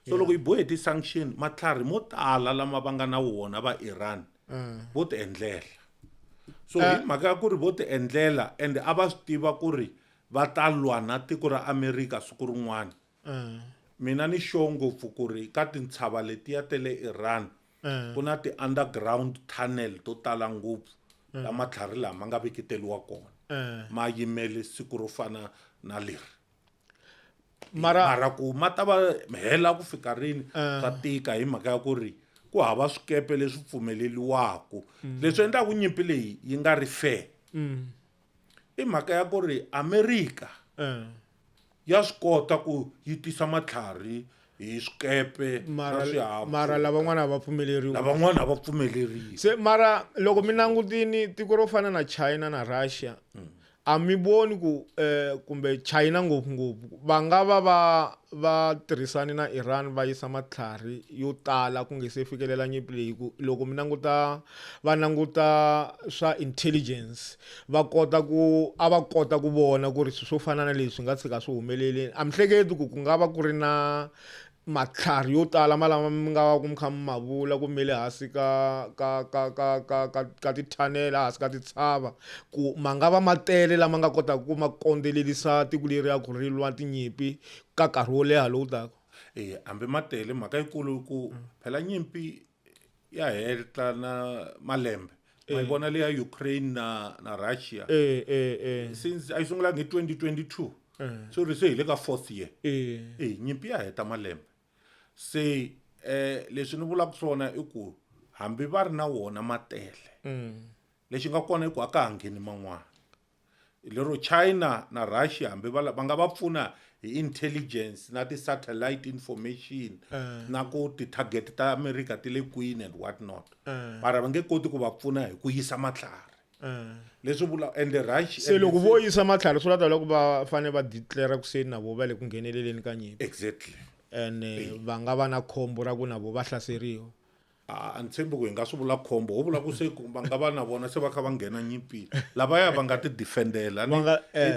so loko yi bohe ti-sanction matlhari mo tala lama va nga na wona va Iran vo ti endlela so hi mhaka ya ku ri vo ti endlela and a va swi tiva ku ri va ta lwa na tiko ra America siku rin'wana mina ni sure ngopfu ku ri ka tintshava letiya ta le Iran ku na ti-underground tunnel to tala ngopfu la matlhari lama nga veketeliwa kona ma yimele siku ro fana na leri mara ku ma ta va hela ku fika rini swa tika hi mhaka ya ku ri ku hava swikepe leswi pfumeleliwaku leswi endlaku nyimpi leyi yi nga ri fair i mhaka ya ku ri America ya swi kota ku yi tisa matlhari hi swikepe na swihahampfhuka mara lavan'wana va pfumeleriwi se mara loko mi langutini tiko ro fana na China na Russia a mi voni ku kumbe China ngopfungopfu va nga va tirhisani na Iran va yisa matlhari yo tala ku nge se fikelela nyimpi leyi ku loko va languta swa intelligence va kota ku vona ku ri swo fana na leswi nga tshika swi humeleleni a mi hleketi ku nga va ku ri na matlhari yo tala malama mi nga va ku mi kha mi mavula ku mele hansi ka tithanele hansi ka titshava ku ma nga va matele lama nga kotaka ku ma kondzelelisa tiko leri ya ku ri lwa tinyimpi ka nkarhi wo leha lowu taka hambi matele mhaka yikulu ku phela nyimpi ya heta na malembe ma vona le ya Ukraine na Russia since ay sungula nge 2022 so ri se hi le ka 4th year nyimpi ya heta malembe se leswi ni vulaka swona i ku hambi va ri na wona matele lexi nga kona i ku aka ha ngheni man'wana lero China na Russia hambi va nga va pfuna hi intelligence na ti-satellite information na ku ti-target ta America ti le kwini and what not mara va nge koti ku va pfuna hi ku yisa matlhari leswi vula and Russia se loko vo yisa matlhari swi lata loko va fane va declare ku se na vo va le ku ngheneleleni ka nyimpi exactly and va nga va na khombo ra ku na vo va hlaseriwa a ni tshembi ku hi nga swi vula khombo ho vula ku se va nga va na vona se va kha va nghena nyimpini lavaya va nga ti defendela ni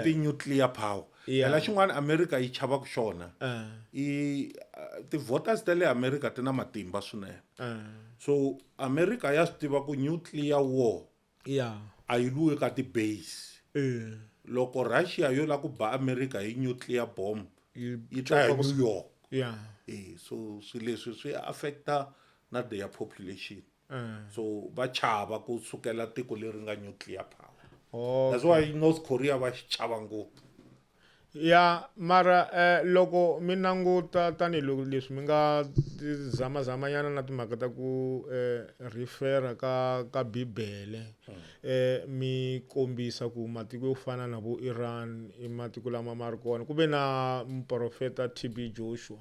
ti-nuclear power la xin'wana America yi chavaka xona ti-voters ta le America ti na matimba swinene so America ya swi tiva ku nuclear war a yi luwi ka ti-base loko Russia yo la ku ba America hi nuclear bomb yi ta ya New York so swileswi swi affecta na their population so va chava ku sukela tiko leri nga nuclear power that's why North Korea va chava ngopfu mara loko mi languta tanihiloko leswi mi nga zamazamanyana na timhaka ta ku refera ka bibele mi kombisa ku matiko yo fana na vo Iran i matiko lama ma ri kona ku ve na muprofeta TB Joshua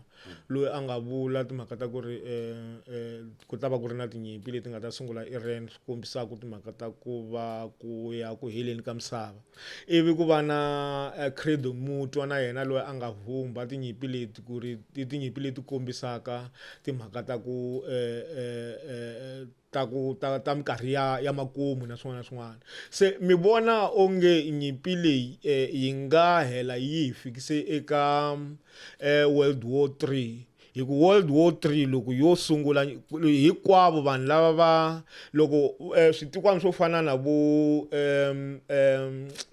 loyi a nga vula timhaka ta ku ri ku ta va ku ri na tinyimpi leti nga ta sungula Iran swi kombisaka timhaka ta ku va ku ya ku heleni ka misava ivi ku va na Credo Mutwa na yena loyi a nga vumba tinyimpi leti ku ri tinyimpi leti kombisaka timhaka ta ku ta minkarhi ya makumu na swin'wana na swin'wana se mi vona onge nyimpi leyi yi nga hela yi hi fikise eka World War 3 hi ku World War 3 loko yo sungula hinkwavo vanhu lava va loko switikwana swo fana na vo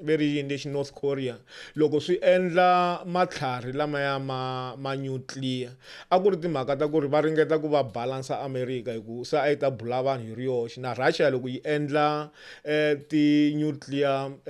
very nation North Korea loko swi endla matlhari lamaya ma nuclear a ku ri timhaka ta ku ri va ringeta ku va balance America hi ku se a yi ta bula vanhu hi ri yoxe na Russia loko yi endla ti-nuclear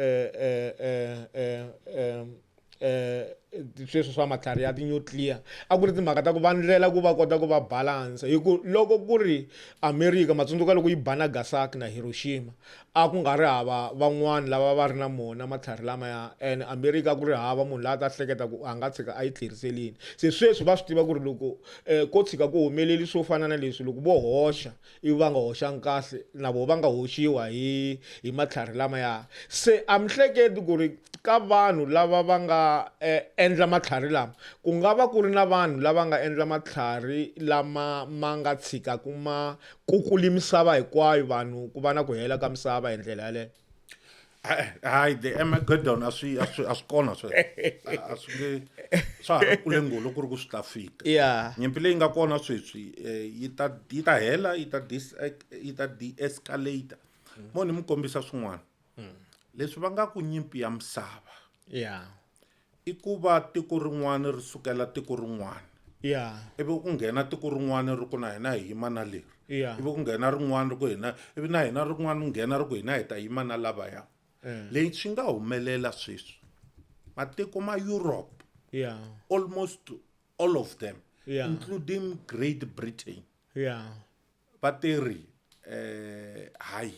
sweswo swa matlhari ya ti-nuclear a ku ri timhaka ta ku va ndlela ku va kota ku va balance hi ku loko ku ri America matsundzuka loko yi ba Nagasaki na Hiroshima a ku nga ri hava van'wani lava va ri na mona matlhari lamaya and America ku ri hava munhu la ta hleketa ku a nga tshika a yi tlheriselini se sweswi va swi tiva ku ri loko ko tshika ku humeleli swo fana na leswi loko vo hoxa ivi va nga hoxangi kahle na vo va nga hoxiwa hi matlhari lamaya se a mi hleketi ku ri ka vanhu lava va nga endla matlhari lama ku nga va ku ri na vanhu lava nga endla matlhari lama ma nga tshika ku ma kukuli misava hinkwayo vanhu ku va na ku hela ka misava hi ndlela yaleyo hayi the Armageddon a swi kona swa ha kule ngolo ku ri ku swi ta fika nyimpi leyi nga kona sweswi yi ta hela yi ta de-escalate mo ni mi kombisa swin'wana leswi va nga ku nyimpi ya misava i ku va tiko rin'wana ri sukela tiko rin'wana ivi ku nghena tiko rin'wana ri ku na hina hi yima na leri ivi ku nghena rin'wana ri ku hina ivi na hina rin'wana nghena ri ku hina hi ta yima na lavaya leyi swi nga humelela sweswi matiko ma Europe almost all of them including Great Britain va teri hayi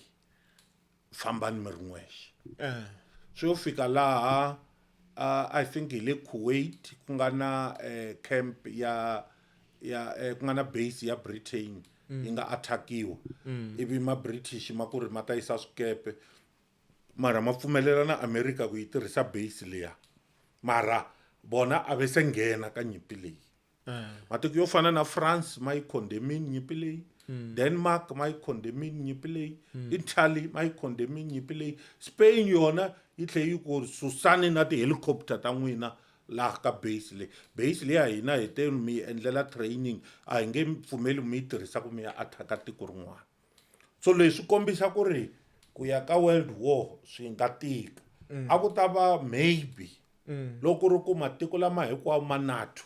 fambani mi ri n'wexe swi yo fika laha I think hi le Kuwait ku nga na camp ku nga na base ya Britain yi nga attackiwa ivi ma British ma ku ri ma ta yisa swikepe mara ma pfumelela na America ku yi tirhisa base leya mara bona a ve se nghena ka nyimpi leyi matiko yo fana na France ma yi condemn nyimpi leyi Denmark ma yi condemn nyimpi leyi Italy ma yi condemn nyimpi leyi Spain yona yi tlhe yi ku susani na ti helicopter ta n'wina laha ka base leyi ya hina hi te mi endlela training a hi nge pfumeli mi yi tirhisa ku mi ya attack tiko rin'wana so leswi kombisa ku ri ku ya ka world war swi nga tika a ku ta va maybe loko ri ku matiko lama hinkwawo ma NATO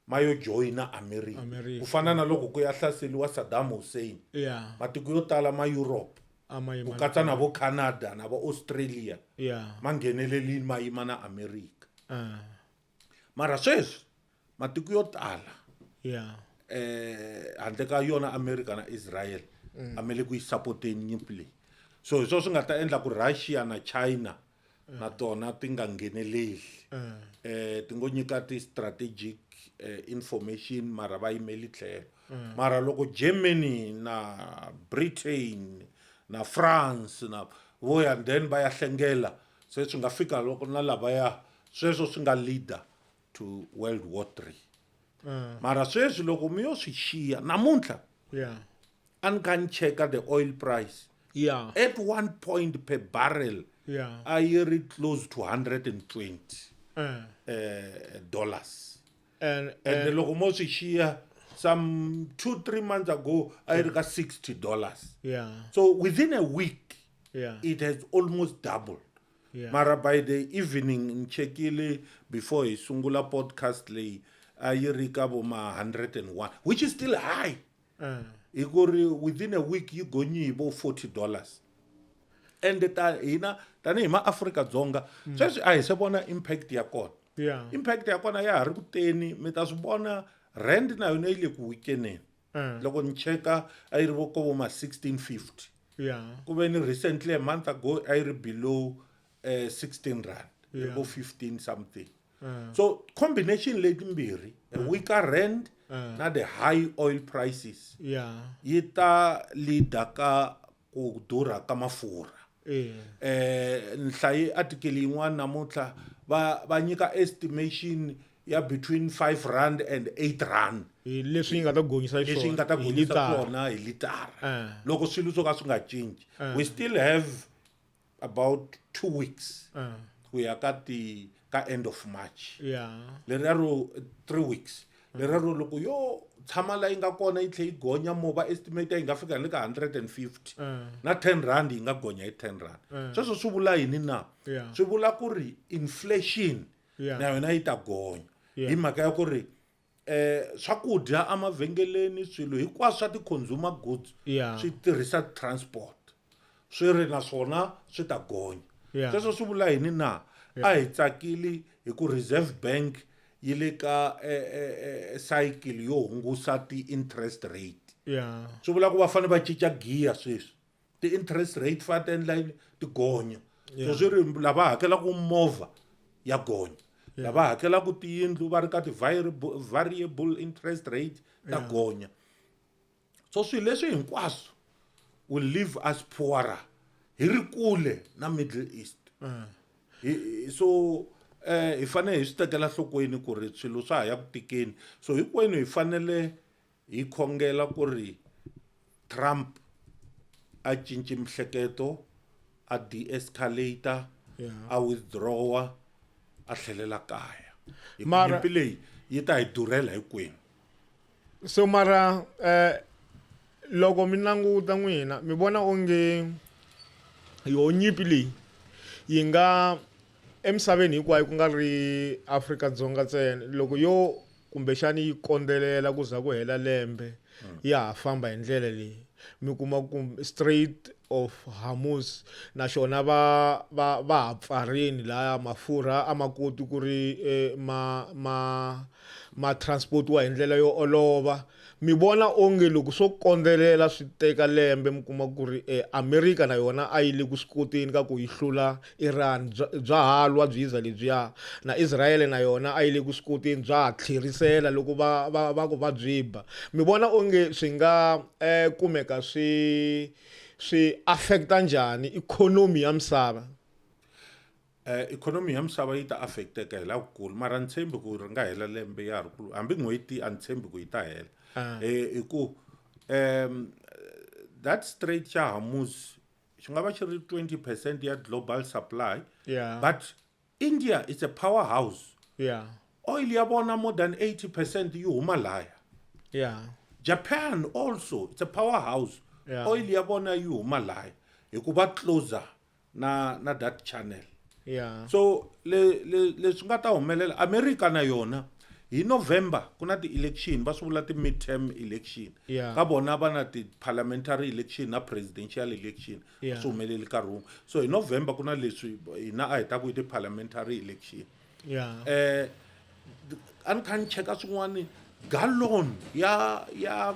ma yo joina America ku fana na loko ku ya hlaseliwa Saddam Hussein matiko yo tala ma Europe ku katsa na vo Canada na vo Australia ma nghenelelini ma yima na America mara sweswi matiko yo tala handle ka yona America na Israel amele ku yi supporteni nyimpi leyi so hi swo swi nga ta endla ku Russia na China na tona ti nga ngheneleli ti ngo nyika ti strategic information mara va yimeli tlhelo mara loko Germany na Britain na France na voya then va ya hlengela se swi nga fika loko na lavaya sweswo swi nga leader to World War 3 mara sweswi loko mi yo swi xiya namuntlha a ni kha ni cheka the oil price at one point per barrel a yi ri close to $120 dollars and loko mo swi xiya some 2-3 months ago a yi ri ka $60 so within a week it has almost doubled mara by the evening ni chekile before hi sungula podcast leyi a yi ri ka vo ma 101 which is still high hi ku ri within a week yi gonyi hi vo $40 and hina tanihi ma-Afrika-Dzonga sweswi a hi se vona impact ya kona impact ya kona ya ha ri ku teni mi ta swi vona rand na yona yi le ku weakeneni loko ni cheka a yi ri vo ko vo ma 1650 ku ve ni recently a month ago a yi ri below 16 rand vo 15 something so combination leti mbirhi a weaker rand na the high oil prices yi ta leader ka ku durha ka mafurha nhlayi article yin'wana namuntlha va nyika estimation ya between 5 rand and 8 rand leswi yi nga ta gonyisa leswi yi nga ta gonyisa kona hi litara loko swilo swo ka swi nga cinci we still have about 2 weeks ku ya ka end of March lerero 3 weeks lerero loko yo tshama la yi nga kona yi tlhe yi gonya mova estimate yi nga fika le ka 150 na 10 rand yi nga gonya hi 10 rand sweswo swi vula yini na swi vula ku ri inflation na yona yi ta gonya hi mhaka ya ku ri swakudya emavhengeleni swilo hinkwaswo swa ti-consumer goods swi tirhisa transport swi ri naswona swi ta gonya sweswo swi vula yini na a hi tsakili hi ku Reserve Bank yi le ka cycle yo hungusa ti-interest rate swi vula ku va fanele va cinca giya sweswi ti-interest rate fa ti endla ti gonya so swi ri lava hakelaka movha ya gonya lava hakelaka tiyindlu va ri ka ti-variable interest rate ta gonya so swilo leswi hinkwaswo will leave us poorer hi ri kule na Middle East so hi fanele hi swi tekela nhlokweni ku ri swilo swa ha ya ku tikeni so hinkwenu hi fanele hi khongela ku ri Trump a cinci mihleketo a de-escalator a withdrawa a tlhelela kaya nyimpi leyi yi ta hi durhela hinkwenu so mara loko mi languta n'wina mi vona onge yo nyimpi leyi yi nga emisaveni hinkwayo ku nga ri Afrika-Dzonga ntsena loko yo kumbexani yi kondzelela ku za ku hela lembe ya ha famba hi ndlela leyi mi kuma ku Strait of Hormuz naxona va ha pfarini laya mafurha a ma koti ku ri ma transportiwa hi ndlela yo olova mi vona onge loko swo kondzelela swi teka lembe mi kuma ku ri America na yona a yi le ku swi koteni ka ku yi hlula Iran bya halwa byiza lebyiya na Israel na yona a yi le ku swi koteni bya ha tlherisela loko va ku va byiba mi vona onge swi nga kumeka kumeka swi affecta njhani economy ya misava? Economy ya misava yi ta affecteka hi lakukulu mara ni tshembi ku ri nga hela lembe ya ri kulu hambi n'hweti a ni tshembi ku yi ta hela hi ku that Strait xa Hormuz xi nga va xi ri 20% ya global supply but India is a powerhouse. Oil ya vona more than 80% yi huma laya. Japan also it's a powerhouse. Oil ya vona yi huma laya hikuva closer na that channel. So leswi nga ta humelela America na yona hi November ku na ti-election va swi vula ti-midterm election ka vona va na ti-parliamentary election na presidential election swi humeleli nkarhi wun'we so hi November ku na leswi hina a hi ta ku hi ti-parliamentary election a ni kha ni cheka swin'wana gallon ya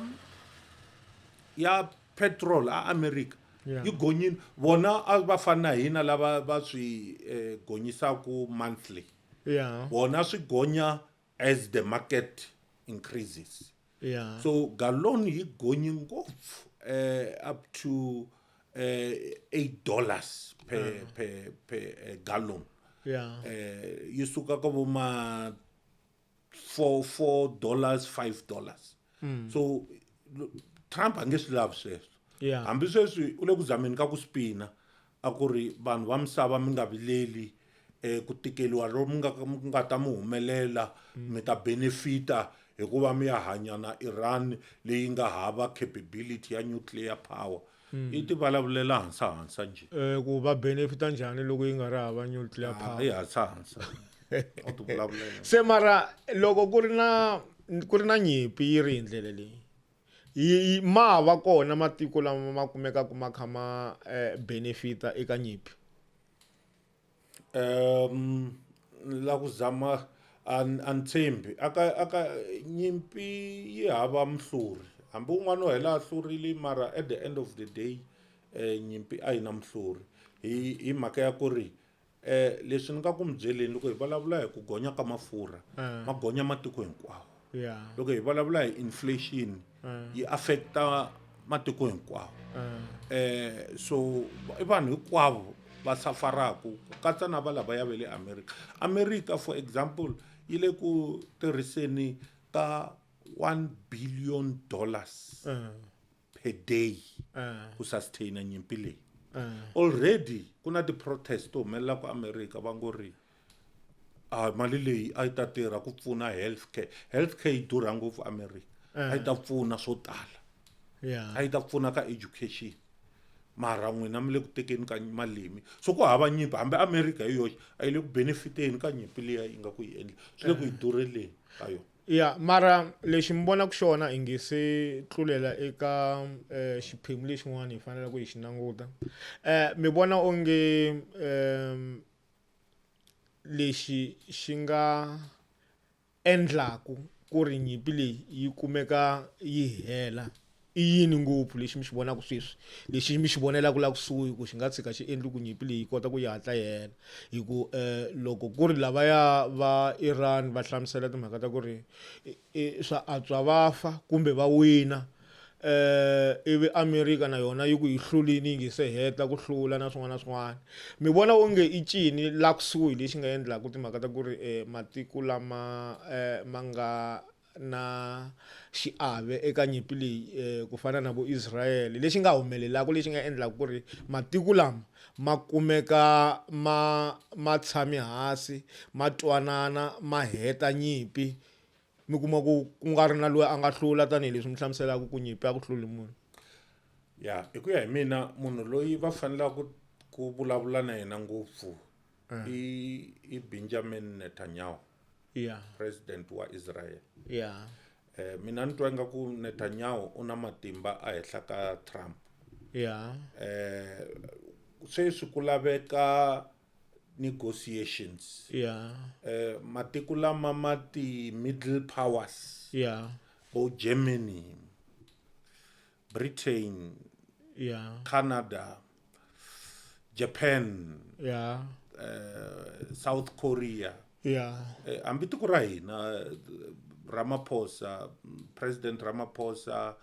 petrol a America yi gonyini vona a va fana hina lava va swi gonyisaku monthly vona swi gonya as the market increases. So gallon yi gonyi ngopfu up to $8 per gallon. Yi suka ka vo ma $4, $5. So Trump a nge swi lavi sweswo hambi sweswi u le ku zameni ka ku spina a ku ri vanhu va misava mi nga vileli ku tikeliwa lomu nga ta mi humelela mi ta benefita hikuva mi ya hanya na Iran leyi nga hava capability ya nuclear power yi ti vulavulela hansa njhe ku va benefita njhani loko yi nga ri hava nuclear power hi hansa se mara loko ku ri na nyimpi yi ri hi ndlela leyi ma va kona matiko lama ma kumekaka ma kha ma benefita eka nyimpi la ku zama antshembi aka nyimpi yi hava mhluri hambi un'wana o hela a hlurile mara at the end of the day nyimpi a yi na mhluri hi mhaka ya ku ri leswi ni nga ku mi byeleni loko hi vulavula hi ku gonya ka mafurha ma gonya matiko hinkwawo loko hi vulavula hi inflation yi affecta matiko hinkwawo so i vanhu hinkwavo va safaraku ku katsa na valava ya ve le America for example yi le ku tirhiseni ka $1 billion per day ku sustain nyimpi leyi already ku na ti-protest to humelela ku America va ngo ri mali leyi a yi ta tirha ku pfuna healthcare yi durha ngopfu America a yi ta pfuna swo tala a yi ta pfuna ka education mara n'wina mi le ku tekeni ka malimi so ku hava nyimpi hambi America hi yoxe a yi le ku benefiteni ka nyimpi leyi yi nga ku yi endla swi le ku yi durheleni ka yona mara lexi mi vonaka xona i nge se tlulela eka xiphemu lexin'wana hi fanele ku hi xi languta mi vona onge lexi xi nga endlaku ku ri nyimpi leyi yi kumeka yi hela i yini ngopfu lexi mi xi vonaka sweswi lexi mi xi vonelaka la kusuhi ku xi nga tshika xi endli ku nyimpi leyi kota ku yi hatla yi hela hi ku loko ku ri lavaya va Iran va hlamusela timhaka ta ku ri swa antswa va fa kumbe va wina ivi America na yona yi ku yi hlulini yi nge se heta ku hlula na swin'wana na swin'wana mi vona onge i cini la kusuhi lexi nga endlaku timhaka ta ku ri matiko lama ma nga na xiave eka nyimpi leyi ku fana na vo Israel lexi nga humelelaku lexi nga endlaku ku ri matiko lama ma kumeka ma tshame hansi ma twanana ma heta nyimpi mi kuma ku nga ri na loyi a nga hlula tanihileswi mi hlamuselaka ku nyimpi a ku hluli munhu hi ku ya hi mina munhu loyi va fanelaka ku vulavula na yena ngopfu i Benjamin Netanyahu president wa Israel mina ni twa ingaku Netanyahu u na matimba a henhla ka Trump sweswi ku laveka negotiations matiko lama ma ti-middle powers bo Germany, Britain, Canada, Japan, South Korea hambi tiko ra hina Ramaphosa, President Ramaphosa,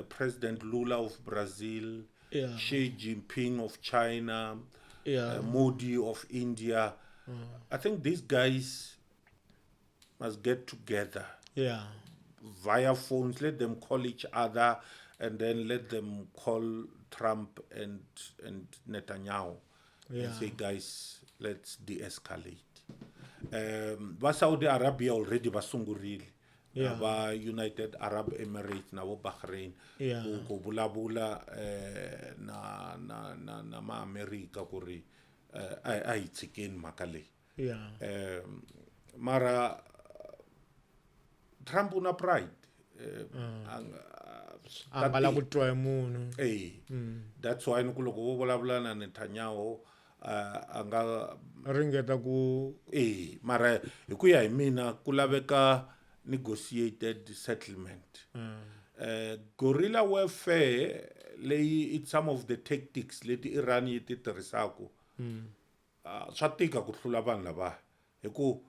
President Lula of Brazil, Yeah. Xi Jinping of China, Yeah. Modi of India. I think these guys must get together Yeah. via phones, let them call each other, and then let them call Trump and Netanyahu Yeah. and say, guys, let's de-escalate. Saudi Arabia already basungurili. Yeah. Ba United Arab Emirates na Bahrain Yeah. ku bulabula na ma America kuri ai tsikeni makale. Yeah. Mara Trump una pride. Angala ku twa munhu. That's why nukuloko vo vulavula na Netanyahu anga Ringeta ku mara hi ku ya hi mina ku laveka negotiated settlement. Guerrilla warfare leyi it's some of the tactics leti Iran yi ti tirhisaka. Swa tika ku hlula vanhu lava hi ku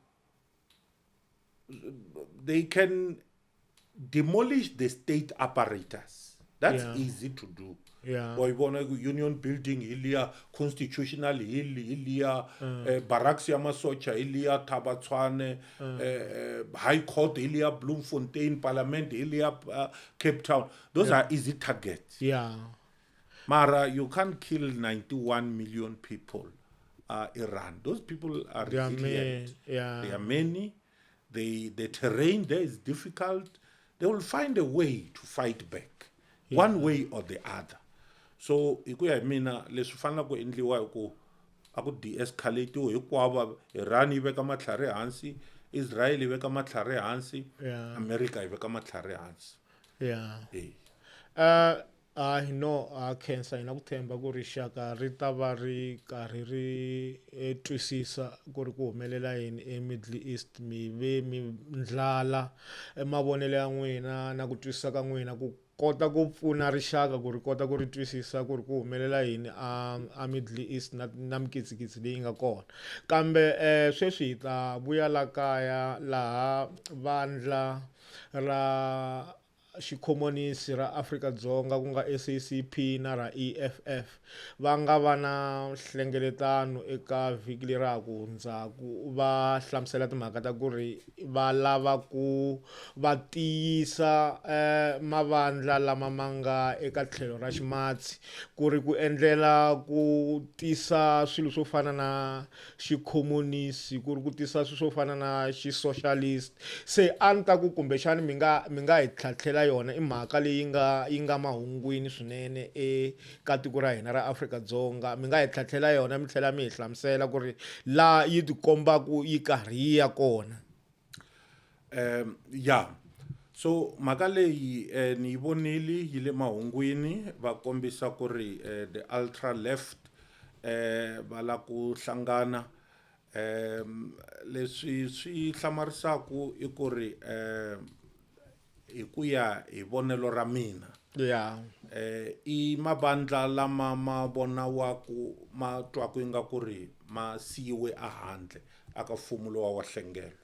they can demolish the state apparatus. That's easy to do. Yeah. Boy bona union building ilia constitutional ilia barracks ya masocha ilia Tabatswane high court ilia Bloemfontein parliament ilia Cape Town. Those are easy targets. Yeah. Mara, you can't kill 91 million people. Iran. Those people are resilient. Yeah. They are many. The terrain there is difficult. They will find a way to fight back, one way or the other. So, ikuya mina leswi fanela ku endliwa ku aku de-escalate hinkwavo. Iran yi veka matlhari hansi, Israel yi veka matlhari hansi, America yi veka matlhari hansi. Yeah. No, Kensa ina ku themba ku rixaka ri ta va ri karhi ri twisisa ku ri ku humelela yini eMiddle East, mi ve mi ndlala mavonelo ya n'wina na ku twisisa ka n'wina ku kota ku pfuna rixaka ku ri kota ku ri twisisa ku ri ku humelela yini a Middle East na mikitsikitsi leyi nga kona. Kambe sweswi hi ta vuya la kaya laha vandla ra xikhomunisi ra Afrika-Dzonga ku nga SACP na ra EFF va nga va na nhlengeletano eka vhiki leri ra ku hundza ku va hlamusela timhaka ta ku ri va lava ku va tiyisa mavandla lama ma nga eka tlhelo ra ximatsi ku ri ku endlela ku tisa swilo swo fana na xikhomunisi, ku ri ku tisa swilo swo fana na xisocialist. Se a ni ta ku kumbexani mi nga hi tlhatlhela yona i mhaka leyi yi nga mahungwini swinene eka tiko ra hina ra Afrika-Dzonga. Mi nga hi tlhatlhela yona mi tlhela mi hi hlamusela ku ri la yi ti kombaku yi karhi yi ya kona. So mhaka leyi ni yi vonile yi le mahungwini va kombisa ku ri the ultra left va la ku hlangana. Leswi swi hlamarisaka i ku ri hi ku ya hi vonelo ra mina i mavandla lama ma vonawaku ma twaku inga ku ri ma siyiwe ehandle aka mfumo lowa wa nhlengelo.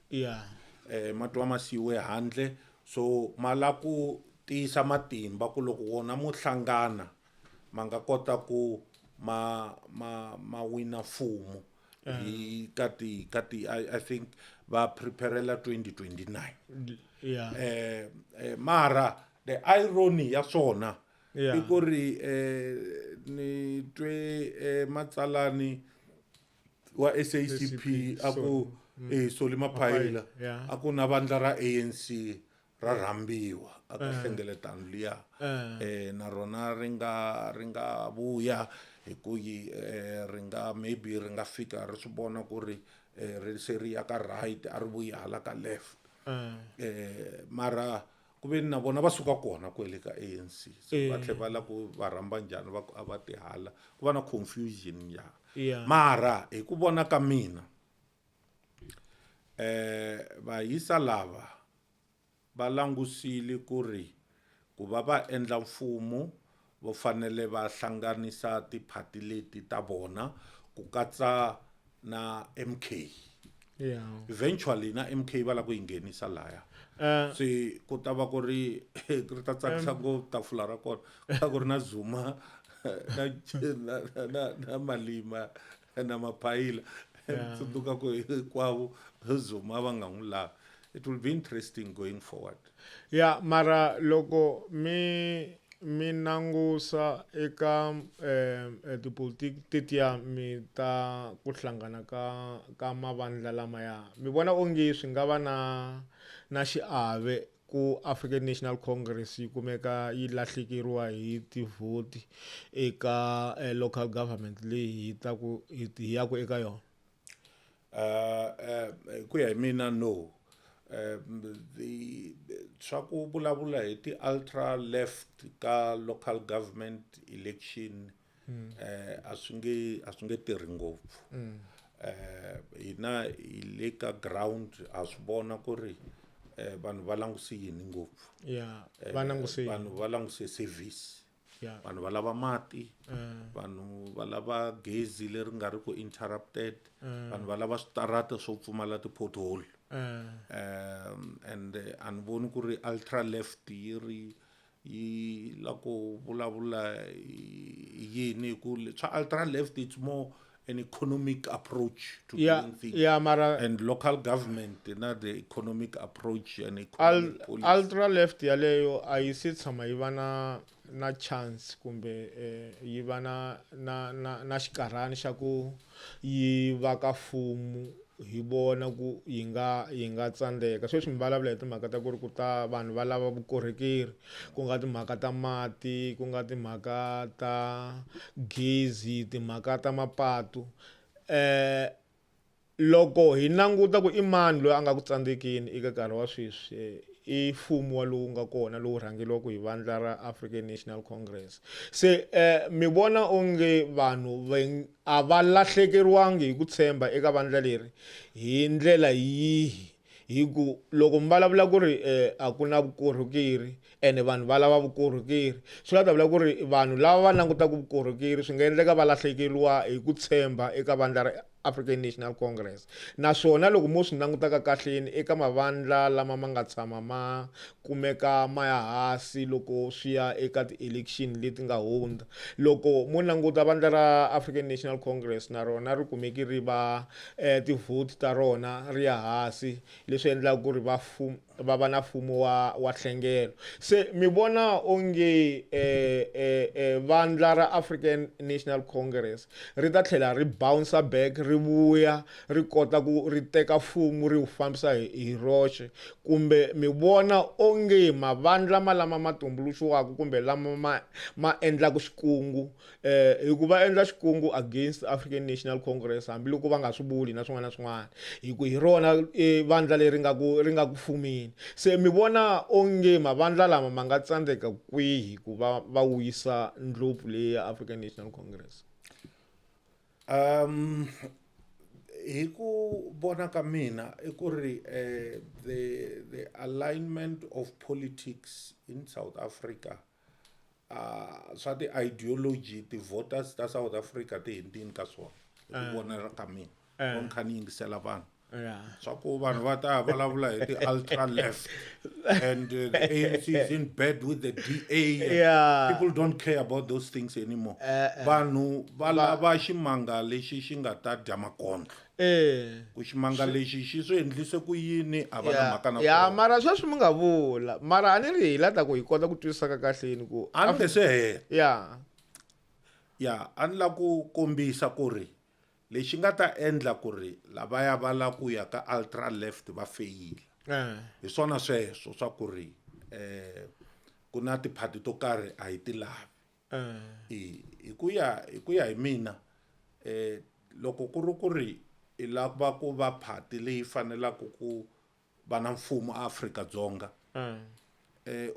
Ma twa ma siyiwe handle, so ma la ku tiyisa matimba ku loko wona mo hlangana ma nga kota ku ma wina mfumo I think va preparela 2029. Mara the irony ya swona i ku ri ni twe matsalani wa SACP aku Solly Mapaila aku na vandla ra ANC ra rhambiwa aka hlengeletano liya na rona ri nga vuya hi ku yi maybe ri nga fika ri swi vona ku ri ri se ri ya ka right a ri vuyi hala ka left. Mara ku ve na vona va suka kona kwele ka ANC, so va tlhe va la ku va rhamba njhani a va ti hala ku va na confusion njhani. Mara hi ku vona ka mina vahisa lava va langusile ku ri ku va endla mfumo vo fanele va hlanganisa tiphati leti ta vona ku katsa na MK. eventually na MK va la ku inghenisa laya se ku ta va ku ri ta tsakisa ngopfu tafula ra kona ta ku ri na Zuma na Malema na Mapaila tsundzuka ku hinkwavo Zuma va nga n'wi lavi. It will be interesting going forward. Mara loko mi nangusa eka tipolitiki tetiya mi ta ku hlangana ka mavandla lamaya mi vona onge swi nga va na xiave ku African National Congress yi kumeka yi lahlekeriwa hi tivhoti eka local government leyi hi yaku eka yona. Ku ya hi mina no. Swa ku vulavula hi ti ultra left ka local government election a swi nge tirhi ngopfu. Hina hi le ka ground a swi vona ku ri vanhu va languse yini ngopfu. Vanhu va languse service. Vanhu va lava mati, vanhu va lava gezi leri nga ri ku interrupted, vanhu va lava switarata swo pfumala ti-pothole. And ani voni ku ri ultra left yi la ku vulavula yini ku swa ultra left, it's more an economic approach to doing things. And local government na the economic approach and economic policy. Ultra left yaleyo a yi se tshama yi va na chance kumbe yi va na xikarhani xa ku yi va ka mfumo hi vona ku yi nga tsandzeka. Sweswi mi vulavula hi timhaka ta ku ri ku ta vanhu va lava vukorhokeri, ku nga timhaka ta mati, ku nga timhaka ta gezi, timhaka ta mapatu. Loko hi languta ku i mani loyi a nga ku tsandzekeni eka nkarhi wa sweswi i mfumo lowu nga kona lowu rhangeriwaka hi vandla ra African National Congress. Se mi vona onge vanhu a va lahlekeriwangi hi ku tshemba eka vandla leri hi ndlela yihi? Hi ku loko mi vulavula ku ri a ku na vukorhokeri ene vanhu va lava vukorhokeri, swi ta vula ku ri vanhu lava va langutaka vukorhokeri swi nga endleka va lahlekeriwa hi ku tshemba eka vandla ra African National Congress. Naswona loko mo swi langutaka kahleni eka mavandla lama ma nga tshama ma kumeka ma ya hansi loko swi ya eka ti-election leti nga hundza, loko mo languta vandla ra African National Congress na rona ri kumeki ri va tivhoti ta rona ri ya hansi, leswi endlaka ku ri va va na mfumo wa nhlengelo. Se mi vona onge vandla ra African National Congress ri ta tlhela ri bounce back, ri vuya ri kota ku ri teka mfumo ri wu fambisa hi roxe, kumbe mi vona onge mavandla malama ma tumbuluxiwaka kumbe lama ma endlaka xikungu hi ku va endla xikungu against African National Congress hambiloko va nga swi vuli na swin'wana na swin'wana hi ku hi rona vandla leri ri nga ku fumeni. Se mi vona onge mavandla lama ma nga tsandzeka kwihi ku va wisa ndlopfu leyi ya African National Congress? Hi ku vona ka mina i ku ri the alignment of politics in South Africa swa ti ideology ti voters ta South Africa ti hindini ka swona hi ku vona ka mina on kha ni yingisela vanhu swa ku vanhu va ta vulavula hi ti ultra left and the ANC is in bed with the DA. People don't care about those things anymore. Vanhu va lava ximanga lexi xi nga ta dya makondlo. Ku ximanga lexi xi swi endlise ku yini a va na mhaka na kona. Mara sweswi mi nga vula mara a ni ri hi lata ku hi kota ku twisisaka kahleni ku a ni se hela a ni la ku kombisa ku ri lexi nga ta endla ku ri lavaya va la ku ya ka ultra left va feyile hi swona sweswo swa ku ri ku na tiphati to karhi a hi ti lavi. Hi ku ya hi mina loko ku ri i lava ku va phati leyi fanelaka ku va na mfumo Afrika-Dzonga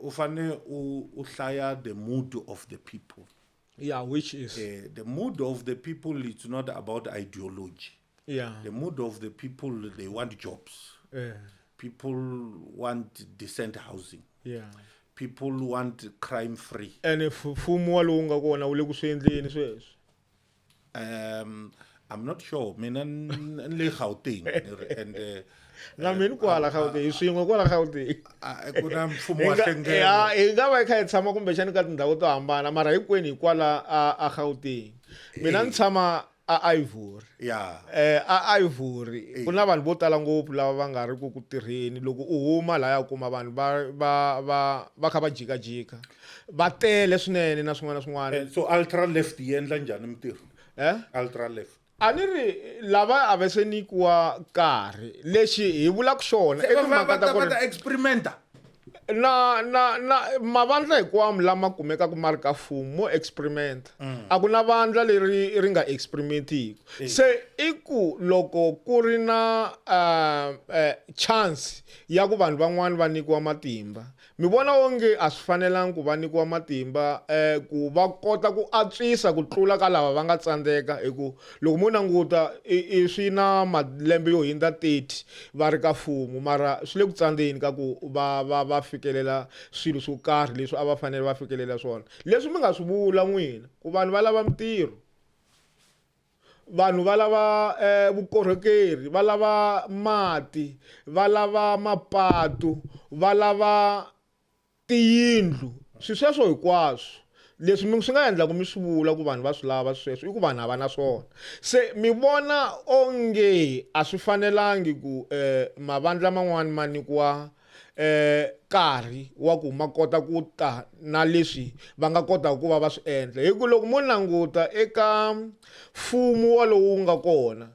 u fane u hlaya the mood of the people. Which is the mood of the people, it's not about ideology. The mood of the people, they want jobs. People want decent housing. People want crime free. And if mfumo lowu nga kona wu le ku swi endleni sweswo I'm not sure mina le Gauteng and na mini kwala Gauteng swin'we kwala Gauteng ku na mfumo wa nhlengelo hi nga va hi kha hi tshama kumbexani ka tindhawu to hambana mara hinkwenu hi kwala a Gauteng mina ni tshama a Ivory a Ivory ku na vanhu vo tala ngopfu lava va nga ri ku tirheni loko u huma la ya kuma vanhu va kha va jikajika va tele swinene na swin'wana na swin'wana so ultra left yi endla njhani mintirho ultra left a ni ri lava a va se nyikiwa nkarhi lexi hi vulaka xona eka timhaka ta ku ri experimenta na mavandla hinkwawo lama kumekaka ma ri ka mfumo mo experiment a ku na vandla leri ri nga experimentiki se i ku loko ku ri na chance ya ku vanhu van'wani va nyikiwa matimba mi vona onge a swi fanelangi ku va nyikiwa matimba ku va kota ku antswisa ku tlula ka lava va nga tsandzeka hi ku loko mo languta swi na malembe yo hindza 30 va ri ka mfumo mara swi le ku tsandzeni ka ku va fikelela swilo swo karhi leswi a va fanele va fikelela swona leswi mi nga swi vula n'wina ku vanhu va lava mintirho vanhu va lava vukorhokeri va lava mati va lava mapatu va lava tiyindlu sweswo hinkwaswo leswi swi nga endla ku mi swi vula ku vanhu va swi lava sweswo i ku vanhu a va na swona se mi vona onge a swi fanelangi ku mavandla man'wani ma nyikiwa nkarhi wa ku ma kota ku ta na leswi va nga kota ku va swi endla hi ku loko mo languta eka mfumo wa lowu nga kona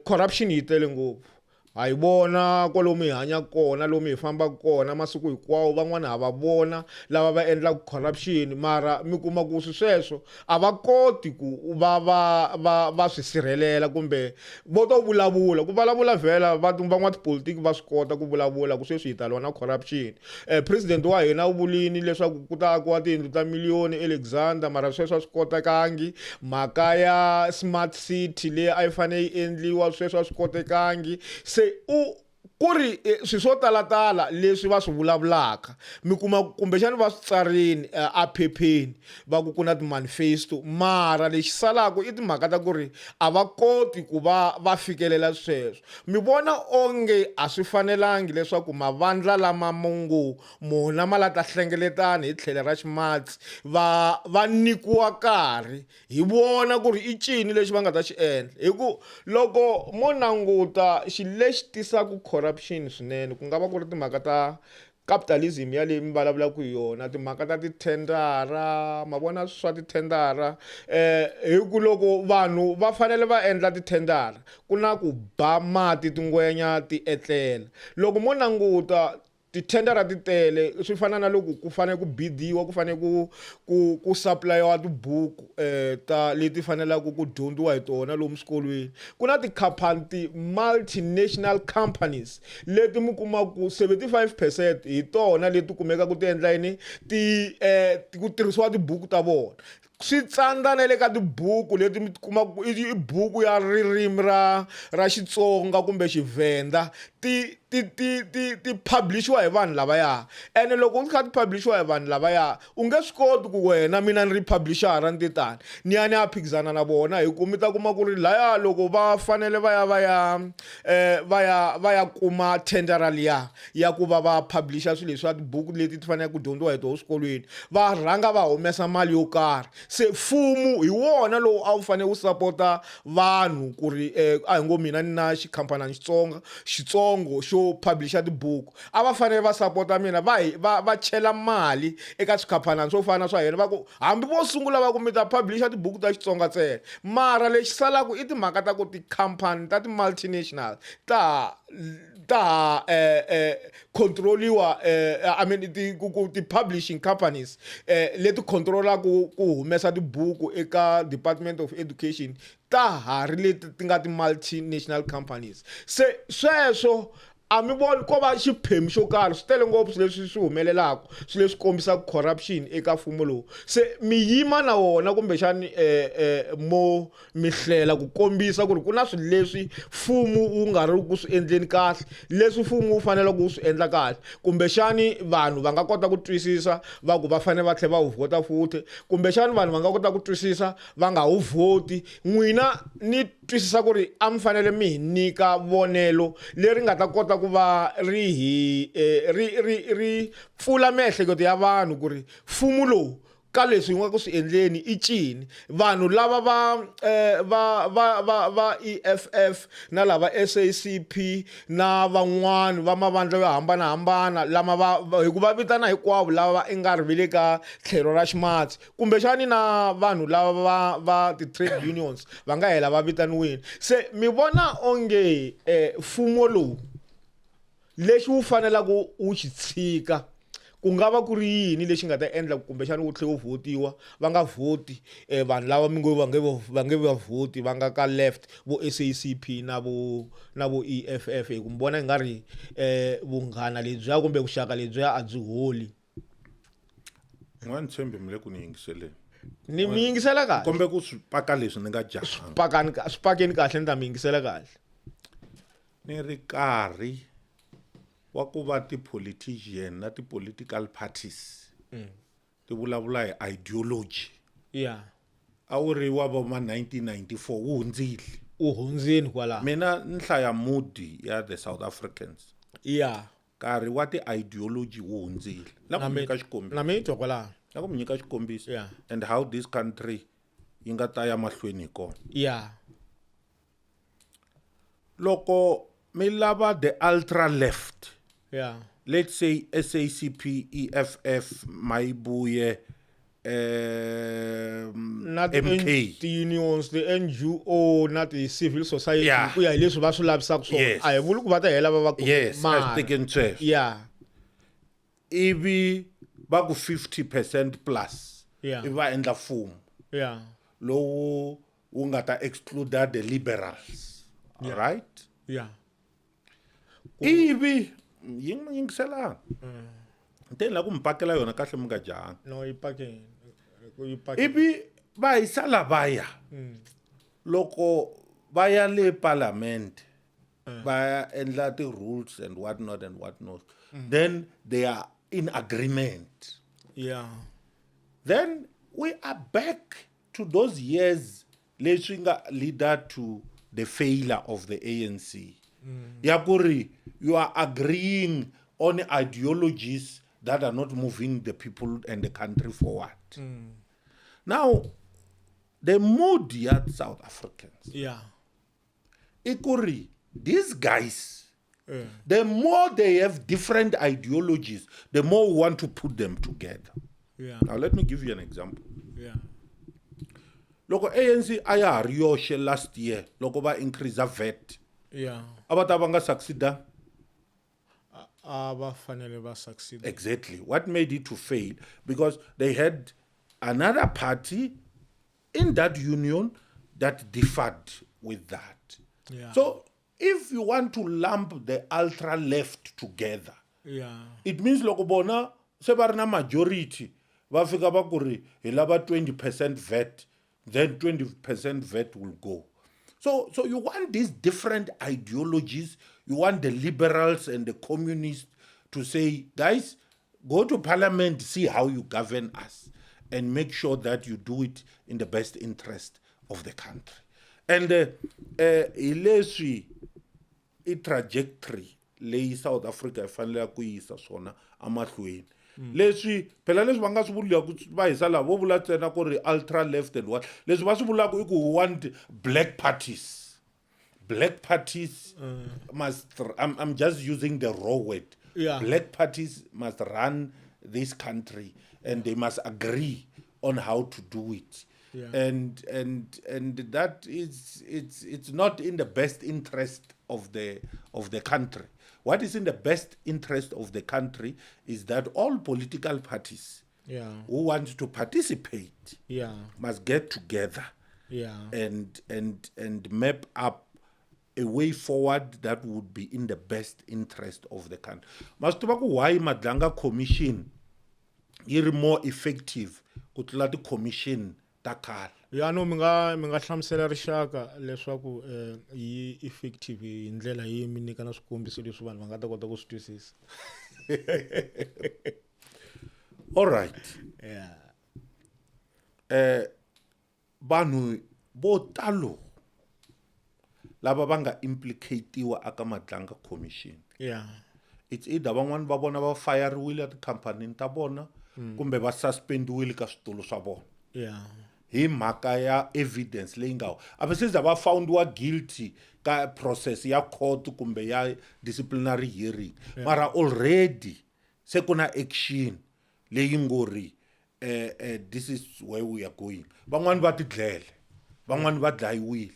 corruption yi tele ngopfu ha yi vona kwalomu hi hanya kona lomu hi fambaka kona masiku hinkwawo van'wana ha va vona lava va endlaka corruption mara mi kuma ku sweswo a va koti ku va swi sirhelela kumbe vo to vulavula ku vulavula vhela van'wana tipolitiki va swi kota ku vulavula ku sweswi hi ta lwa na corruption president wa hina u vulini leswaku ku ta akiwa tiyindlu ta miliyoni eAlexander mara sweswo a swi kotekangi mhaka ya smart city leyi a yi fanele yi endliwa sweswo a swi kotekangi se ku ri swi swo talatala leswi va swi vulavulaka mi kuma kumbexani va swi tsarini a phepheni va ku na ti-manifesto mara lexi salaka i timhaka ta ku ri a va koti ku va fikelela sweswo mi vona onge a swi fanelangi leswaku mavandla lama mongo mona ma la ta hlengeletana hi tlhelo ra ximatsi va nyikiwa nkarhi hi vona ku ri i cini lexi va nga ta xi endla hi ku loko mo languta xi lexi tisaka corruption swinene ku nga va ku ri timhaka ta capitalism ya leyi mi vulavulaka hi yona timhaka ta tithendara ma vona swa tithendara hi ku loko vanhu va fanele va endla tithendara ku na ku ba mati tingwenya ti etlela loko mo languta tithendara ti tele swi fana na loko ku fanele ku bidiwa ku fanele ku supplyiwa tibuku ta leti fanelaka ku dyondziwa hi tona lomu swikolweni ku na tikhampani ti-multinational companies leti mi kumaka ku 75% hi tona leti kumekaka ti endla yini ku tirhisiwa tibuku ta vona swi tsandza na le ka tibuku leti mi kumaka i buku ya ririmi ra Xitsonga kumbe Xivenda ti publishiwa hi vanhu lavaya ene loko u kha ti publishiwa hi vanhu lavaya u nge swi koti ku wena mina ni ri publishara ni titani ni ya ni ya phikizana na vona hi ku mi ta kuma ku ri laya loko va fanele va ya kuma tendera liya ya ku va publisha swilo leswi tibuku leti ti fanele ku dyondziwa hi toho swikolweni va rhanga va humesa mali yo karhi se mfumo hi wona lowu a wu fanele wu sapota vanhu ku ri a hi ngo mina ni na xikhampani xitsongo xo publisha tibuku a va fanele va sapota mina va chela mali eka swikhampani swo fana swa hina va ku hambi vo sungula va ku mi ta publisha tibuku ta Xitsonga ntsena mara lexi salaka i timhaka ta ku tikhampani ta ti-multinational ta controliwa I mean ti-publishing companies leti controlaku ku humesa tibuku eka Department of Education ta ha ri leti ti nga ti-multinational companies se sweswo a mi voni ko va xiphemu xo karhi swi tele ngopfu leswi swi humelelaka swi leswi kombisaka corruption eka mfumo lowu se mi yima na wona kumbexani mo mi hlela ku kombisa ku ri ku na swilo leswi mfumo wu nga ri ku swi endleni kahle leswi mfumo wu fanele ku swi endla kahle kumbexani vanhu va nga kota ku twisisa va ku va fanele va tlhela va wu vhota futhi kumbexani vanhu va nga kota ku twisisa va nga wu vhoti n'wina ni twisisa ku ri a mi fanele mi hi nyika vonelo leri nga ta kota ku va ri pfula miehleketo ya vanhu ku ri mfumo lowu ka leswi hi nga ku swi endleni i cini vanhu lava va EFF na lava SACP na van'wani va mavandla yo hambanahambana lama hi ku va vitana hinkwavo lava i nga ri vile ka tlhelo ra ximatsi kumbexani na vanhu lava va ti-trade unions va nga hela va vitaniwini se mi vona onge mfumo lowu lexi wu fanelaka wu xi tshika ku nga va ku ri yini lexi nga ta endla kumbexani wu tlhela wu votiwa va nga vhoti vanhu lava mi ngo va nge va vhoti va nga ka left vo SACP na vo EFF hi ku mi vona hi nga ri vunghana lebyiya kumbe vuxaka lebyiya a byi holi n'wana Tshembi mi le ku ni yingiseleni ni mi yingisela kahle kombe ku swi paka leswi ni nga jaha swipakeni kahle ni ta mi yingisela kahle ni ri karhi wa ku va ti-politician na ti-political parties ti vulavula hi ideology a wu ri wa va ma 1994 wu hundzile u hundzini kwala mina ni hlaya mudi ya the South Africans karhi wa ti-ideology wu hundzile la ku nyika xikombiso na mi twa kwala la ku mi nyika xikombiso and how this country yi nga ta ya mahlweni hi kona loko mi lava the ultra left let's say SACP, EFF, Maibuye, not MK. The unions, the NGO, not the civil society. Ku ya leswi va swi lavisaka swona. A hi vuli ku va ta hela va ku as taken chef. Ivi va ku 50% plus. Ivi va endla mfumo. Lowu wu nga ta exclude the liberals. Right? Ivi yingiselanga nte la ku mpakela yona kahle mi nga janga no ipakeni ivi va hi sala vaya loko va ya le parliament va ya endla ti-rules and what not then they are in agreement then we are back to those years leswi nga leader to the failure of the ANC Yakuri, you are agreeing on ideologies that are not moving the people and the country forward. Now, the mood at South Africans. Ikuri, these guys, the more they have different ideologies, the more we want to put them together. Now, let me give you an example. Loko ANC aya riyoshe last year, loko ba increase a VAT. Abatabanga succeeda. Succeed. Exactly. What made it to fail? Because they had another party in that union that differed with that. So if you want to lump the ultra left together, it means lokobona sebarna majority vafika bakuri hilaba 20% VAT, then 20% VAT will go. So you want these different ideologies, you want the liberals and the communists to say, guys, go to parliament, see how you govern us, and make sure that you do it in the best interest of the country. And ileswi I trajectory leyi South Africa fanele ku yisa swona amahlweni. Leswi phela leswi va nga swi vulaka va hisa lava vo vula ntsena ku ri ultra left and what leswi va swi vulaka I ku want black parties must I'm just using the raw word black parties must run this country and they must agree on how to do it and that is it's not in the best interest of the country. What is in the best interest of the country is that all political parties who want to participate must get together and map up a way forward that would be in the best interest of the country. Masituba ku why Madlanga Commission is more effective ku tlula ti commission ta khale. ya no mi nga hlamusela rixaka leswaku yi effective hi ndlela yi mi nyika na swikombiso leswi vanhu va nga ta kota ku swi twisisa. All right. Yeah. Vanhu vo talo lava va nga implicatiwa aka Madlanga Commission. Yeah. It's either van'wani va vona va firewile at tikhampanini ta vona kumbe va suspendiwile ka switulu swa vona. Yeah. Hi mhaka ya evidence leyi nga a va se va foundiwa guilty ka process ya court kumbe ya disciplinary hearing. Mara already se kuna action leyi ngori this is where we are going. Van'wani va ti dlele, van'wani va dlayiwile.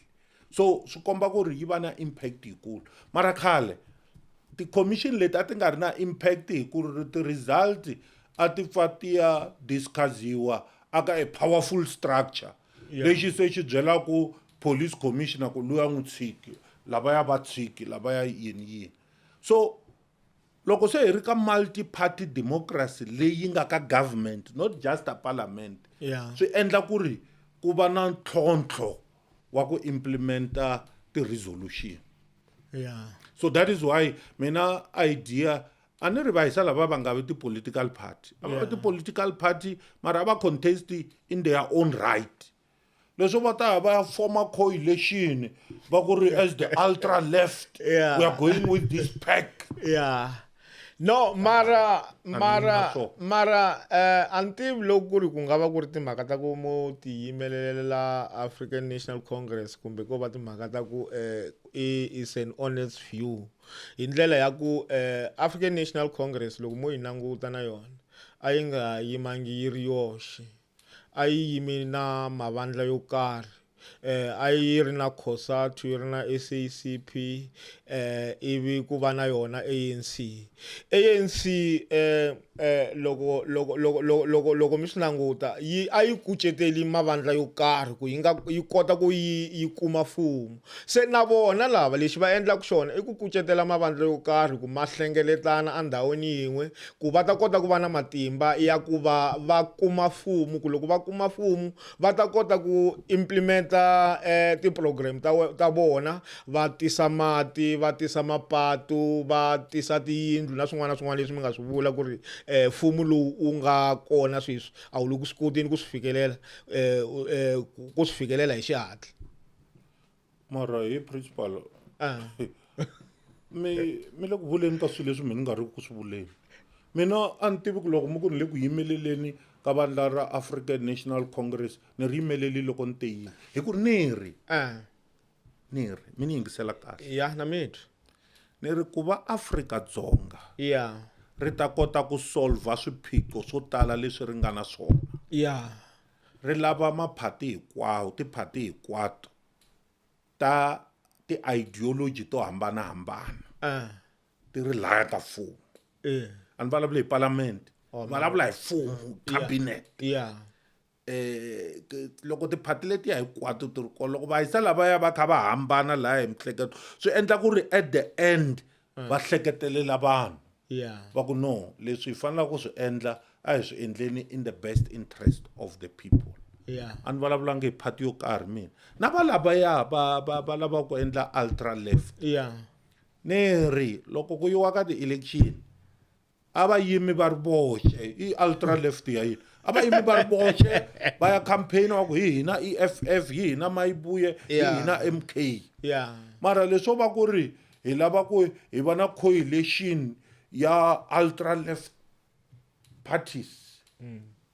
So swi komba ku ri yi va na impact yikulu. Mara khale ti commission leti a ti nga ri na impact hi ku ri ti result a ti pfa ti ya discussiwa aka a powerful structure lexi se xi byela ku police commissioner ku luya n'wi tshiki lavaya va tshiki lavaya yini. So loko se hi ri ka multi-party democracy leyi nga ka government not just a parliament, swi endla ku ri ku va na ntlhontlho wa ku implementa ti-resolution. So that is why mina idea a ni ri va hisa lava va nga vi ti-political party ava ti-political party mara va contest in their own right. Leswo va ta va former coalition va ku ri as the ultra left we are going with this pack. No, mara antivi loko ku ri ku nga va ku ri timhaka ta ku mo tiyimelela African National Congress kumbe ko va timhaka ta ku is an honest view hi ndlela ya ku African National Congress loko mo yi languta na yona a yi nga yimangi yi ri yoxe, a yi yimi na mavandla yo karhi. A yi ri na COSATU, yi ri na SACP, ivi ku va na yona ANC loko mi swi languta a yi kuceteli mavandla yo karhi ku yi kota ku yi kuma mfumo. Se na vona lava lexi va endlaka xona i ku kucetela mavandla yo karhi ku ma hlengeletana endhawini yin'we ku va ta kota ku va na matimba ya ku va kuma mfumo, ku loko va kuma mfumo va ta kota ku implementa ti-program ta vona, va tisa mati, va tisa mapatu, va tisa tiyindlu na swin'wana na swin'wana leswi mi nga swi vula ku ri mfumo lowu u nga kona sweswi a wu le ku swi koteni ku swi fikelela hi xihatla. Mara hi principal mi le ku vuleni ka swilo leswi mi nga ri ku swi vuleni. Mina a ni tivi ku loko mi ku ni le ku yimeleleni ka vandla ra African National Congress ni ri yimeleli loko ni te yini hi ku ri ni ri mi ni yingisela kahle na mithu ni ri ku va Afrika-Dzonga ri ta kota ku solva swiphiqo swo tala leswi ri nga na swona. Ri lava maphati hinkwawo, tiphati hinkwato ta ti-ideology to hambanahambana ti ri laya ka mfumo. A ni vulavula hi parliament, vulavula hi mfumo, cabinet. Loko tiphati letiya hinkwato ti ri kona, loko va hisa lavaya va kha va hambana laya hi mihleketo swi endla ku ri at the end va hleketelela vanhu va ku no leswi hi fanelaka ku swi endla a hi swi endleni in the best interest of the people. A ni vulavulanga hi phati yo karhi mina na va lavaya va lava ku endla ultra left. Ni ri loko ku yiwa ka ti-election a va yimi va ri voxe i ultra left ya yini a va yimi va ri voxe va ya campaign wa ku hi hina EFF hi hina Mayibuye hi hina MK. Mara leswo va ku ri hi lava ku hi va na coalition ya ultra left parties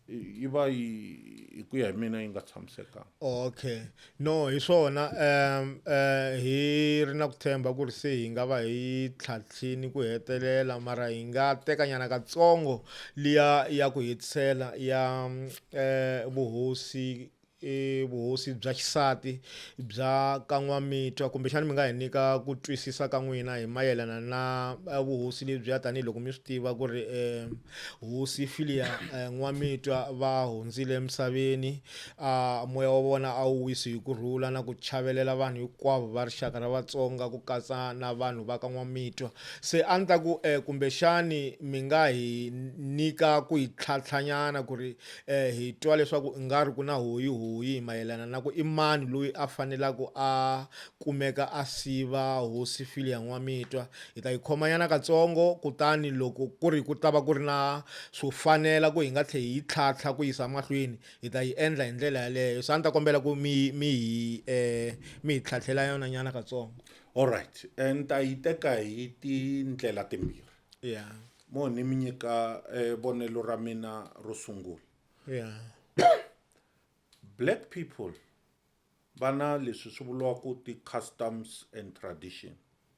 yi va hi ku ya hi mina yi nga tshamisekanga. Okay, no hi swona hi ri na ku themba ku ri se hi nga va hi tlhatlhini ku hetelela, mara hi nga tekanyana katsongo liya ya ku hetisela ya vuhosi vuhosi bya xisati bya ka N'wamitwa kumbexana mi nga hi nyika ku twisisa ka n'wina hi mayelana na vuhosi lebyiya tanihiloko mi swi tiva ku ri hosi Philia N'wamitwa va hundzile emisaveni moya wa vona a wu wisi hi kurhula na ku chavelela vanhu hinkwavo va rixaka ra Vatsonga ku katsa na vanhu va ka N'wamitwa. Se a ni ta ku kumbexani mi nga hi nyika ku hi tlhantlhanyana ku ri hi twa leswaku nga ri ku na hoyi mayelana na ku i mani loyi a fanelaka a kumeka a siva hosi Philia N'wamitwa. Hi ta yi khomanyana katsongo kutani loko ku ri ku ta va ku ri na swo fanela ku hi nga tlhe hi tlhantlha ku yisa mahlweni hi ta yi endla hi ndlela yaleyo. So a ni ta kombela ku mi hi tlhantlhela yona nyana katsongo. Alright, and ta yi teka hi tindlela timbirhi. Yeah. Mo ni mi nyika vonelo ra mina ro sungula. Yeah. Black people vana leswi swi vuriwaka ti-customs and tradition.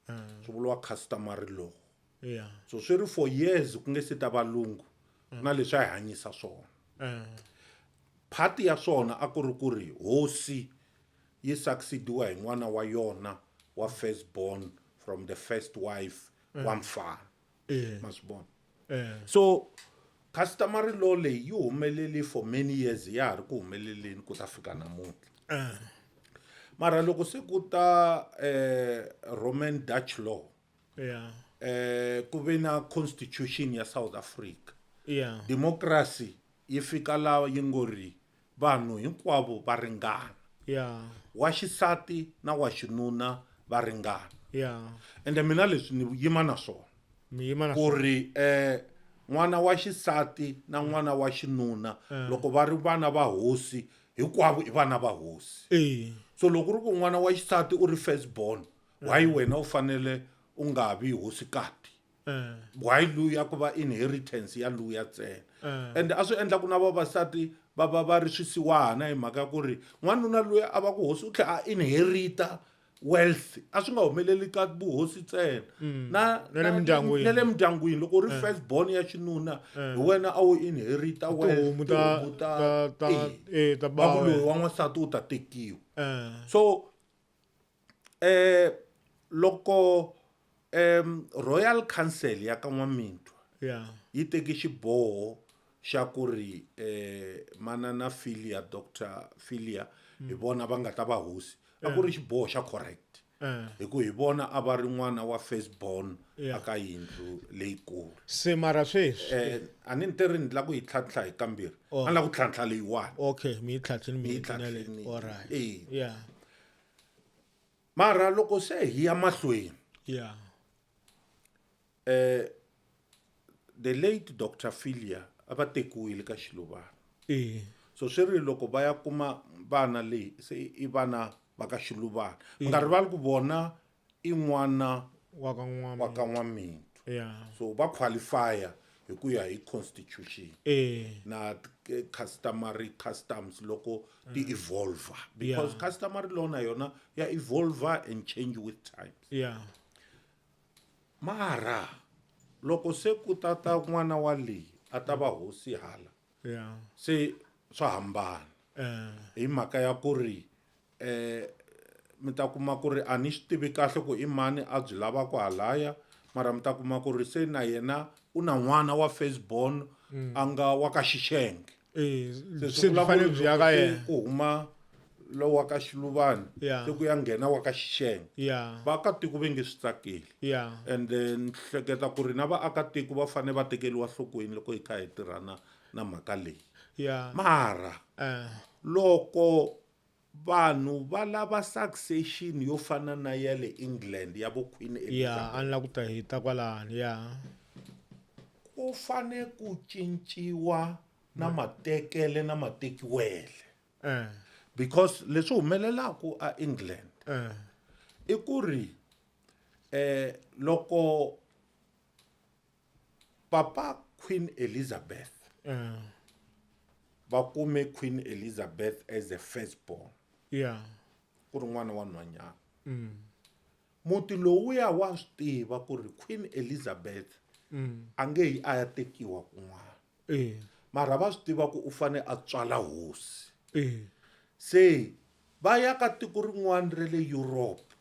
Swi vuriwa customary law. Yeah. So swi ri for years ku nge se ta valungu na leswi a hi hanyisa swona. Phati ya swona a ku ri hosi yi succediwa hi n'wana wa yona wa first born from the first wife wa mfana. Masibona. So customary law leyi yi humeleli for many years ya ha ri ku humeleleni ku ta fika namuntlha. Mara loko se ku ta Roman Dutch law. Yeah. Ku ve na constitution ya South Africa. Yeah. Democracy yi fika lawa yi ngori vanhu hinkwavo va ringana. Yeah. Wa xisati na wa xinuna va ringana. Yeah. Ende mina leswi ni yima na swona. Mi yima na Ku ri n'wana wa xisati na n'wana wa xinuna loko va ri vana va hosi hinkwavo i vana va hosi. So loko ri ku n'wana wa xisati u ri first born why wena u fanele u nga vi hosikati. Why luya ku va inheritance ya luya ntsena. And a swi endla ku na vavasati va ri swisiwana hi mhaka ku ri n'wanuna luya a va ku hosi u tlhela a inherita wealth. A swi nga humeleli ka vuhosi ntsena na le mindyangwini loko u ri first born ya xinuna hi wena a wu inherita wealth ta loyi wa n'wansati u ta tekiwa. So loko Royal Council ya ka N'wamitwa yi teki xiboho xa ku ri manana Philia Dr. Philia hi vona va nga ta va hosi a ku ri xiboho xa correct hi ku hi vona a va ri n'wana wa first born aka yindlu leyikulu. Se mara sweswi a ni tirhi ni la ku yi tlhantlha hi kambirhi a ni la ku tlhantlha leyiwani. Okay, mi tlhantlhini all right. Yeah. Mara loko se hi ya mahlweni. Yeah. The late Dr. Philia a va tekiwile ka Xiluvana. So swi ri loko va ya kuma vana leyi se i vana va ka Xiluvana. Mi nga rivali ku vona i n'wana wa ka N'wamitwa. So va qualifya hi ku ya hi constitution na customary customs loko ti evolve because customary law na yona ya evolve and change with times. Mara loko se ku tata n'wana wa leyi a ta va hosi hala se swa hambana hi mhaka ya ku ri mi ta kuma ku ri a ni swi tivi kahle ku i mani a byi lavaka halaya mara mi ta kuma ku ri se na yena u na n'wana wa first born a nga wa ka Xixenge. Se fanele byi ya ka yena ku huma lo wa ka Xiluvana se ku ya nghena wa ka Xixenge. Vaakatiko va nge swi tsakeli. And then hleketa ku ri na vaakatiko va fanele va tekeriwa nhlokweni loko hi kha hi tirhana na mhaka leyi. Mara loko vanhu va lava succession yo fana na ya le England ya vo Queen Elizabeth. A ni la ku ta hita kwalani. Ku fane ku cinciwa na matekele na matekiwele. Because leswi humelelaka a England i ku ri loko papa Queen Elizabeth va kume Queen Elizabeth as a firstborn ku ri n'wana wa nhwanyana muti lowuya wa swi tiva ku ri Queen Elizabeth a nge yi a ya tekiwa kun'wana mara va swi tiva ku u fane a tswala hosi se va ya ka tiko rin'wana ra le Europe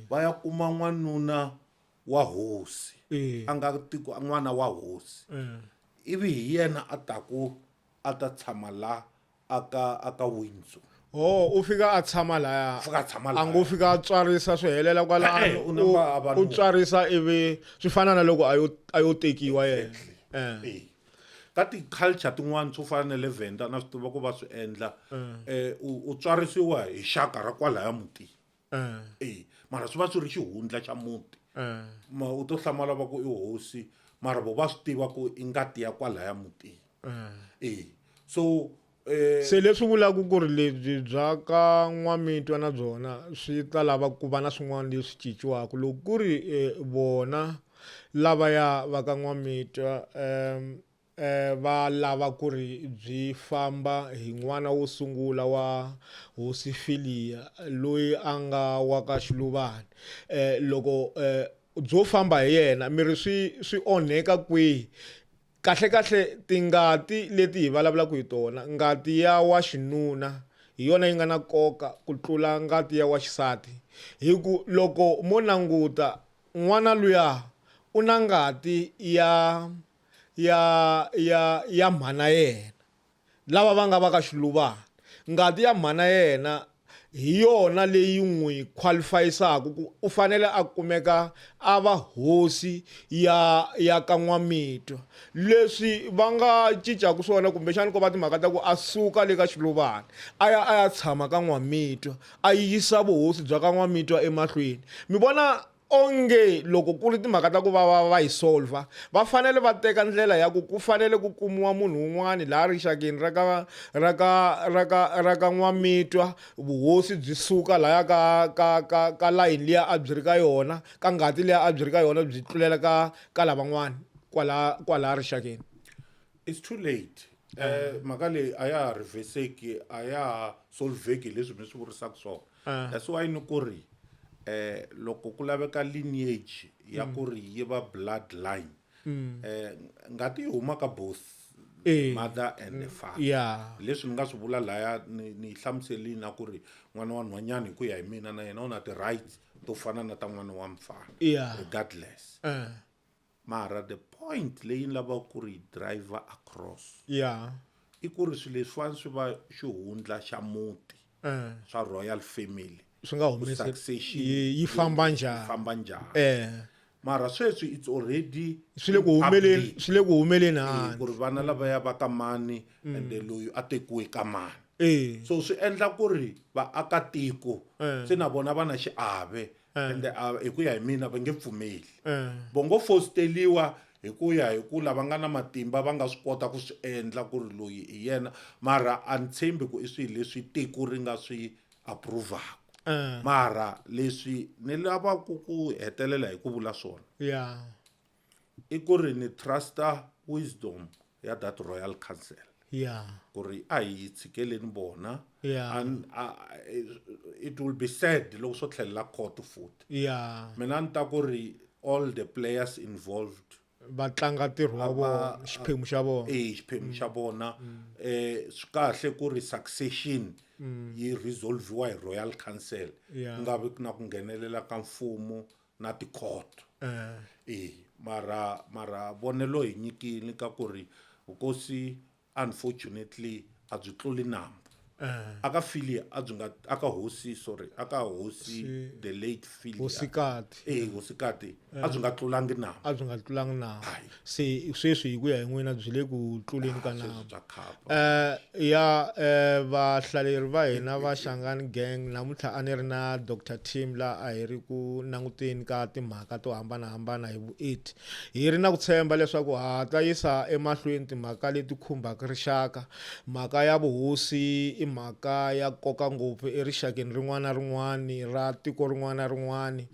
va ya kuma n'wanuna wa hosi a nga tiko n'wana wa hosi ivi hi yena a taku a ta tshama la aka Windsor. U fika a tshama laya a ngo fika a tswarisa swi helela kwalano u tswarisa ivi swi fana na loko a yo tekiwa yena. Ka ti-culture tin'wana swo fana na le Venda na swi tiva ku va swi endla u tswarisiwa hi xaka ra kwalaya mutini mara swi va swi ri xihundla xa muti u to hlamala va ku i hosi mara vo va swi tiva ku i ngati ya kwalaya mutini so se leswi vulaka ku ri lebyi bya ka N'wamitwa na byona swi ta lava ku va na swin'wana leswi cinciwaka loko ku ri vona lavaya va ka N'wamitwa va lava ku ri byi famba hi n'wana wo sungula wa hosi Filiya loyi a nga wa ka Xiluvani loko byo famba hi yena miri swi onheka kwihi kahle tingati leti hi vulavulaka hi tona ngati ya wa xinuna hi yona yi nga na nkoka ku tlula ngati ya wa xisati hi ku loko mo languta n'wana luya u na ngati ya mhana yena lava va nga va ka Xiluvani ngati ya mhana yena hi yona leyi n'wi qualify-saka ku u fanele a kumeka a va hosi ya ka N'wamitwa leswi va nga cincaka swona kumbexani ko va timhaka ta ku a suka le ka Xiluvani a ya tshama ka N'wamitwa a yisa vuhosi bya ka N'wamitwa emahlweni mi vona onge loko ku ri timhaka ta ku va yi solva va fanele va teka ndlela ya ku fanele ku kumiwa munhu un'wana laha rixakeni ra ka N'wamitwa vuhosi byi suka laya ka layini liya a byi ri ka yona ka ngati liya a byi ri ka yona byi tlulela ka lavan'wana kwala rixakeni. It's too late. Mhaka leyi a ya ha reverseki a ya ha solveki leswi mi swi vurisaka swona. That's why ni ku ri loko ku laveka lineage ya ku ri yi va bloodline ngati yi huma ka both mother and the father leswi ni nga swi vula laya ni hlamuselini na ku ri n'wana wa nhwanyana hi ku ya hi mina na yena u na ti-rights to fana na ta n'wana wa mfana regardless mara the point leyi ni lavaka ku ri driver across i ku ri swilo leswiwani swi va xihundla xa muti swa royal family swi nga humesi yi famba njhani mara sweswi it's already swi le ku humeleni ku ri vana lavaya va ka mani ende loyi a tekiwe ka mani so swi endla ku ri vaakatiko se na vona va na xiave ende hi ku ya hi mina va nge pfumeli vo ngo fosteliwa hi ku ya hi ku lava nga na matimba va nga swi kota ku swi endla ku ri loyi hi yena mara a ni tshembi ku i swilo leswi tiko ri nga swi appruvaka mara leswi ni lava ku hetelela hi ku vula swona i ku ri ni trusta wisdom ya that royal council ku ri a hi tshikeleni bona and it will be said loko swo tlhelela court futhi mina ni ta ku ri all the players involved va tlanga ntirho wa vona xiphemu xa vona xiphemu xa vona swi kahle ku ri succession yi resolviwa hi royal council ku nga vi na ku nghenelela ka mfumo na ti-court mara vonelo hi nyikile ka ku ri vukosi unfortunately a byi tluli nambu aka Filiya aka hosi the late Filiya hosikati a byi nga tlulangi nambu se sweswi hi ku ya hi n'wina byi le ku tluleni ka nambu vahlaleri va hina va Shangani Gang namuntlha a ni ri na Dr. Tim la a hi ri ku languteni ka timhaka to hambanahambana hi vuenti hi ri na ku tshemba leswaku ha ta yisa emahlweni timhaka leti khumbaka rixaka mhaka ya vuhosi i mhaka ya nkoka ngopfu erixakeni rin'wana na rin'wani ra tiko rin'wana na rin'wani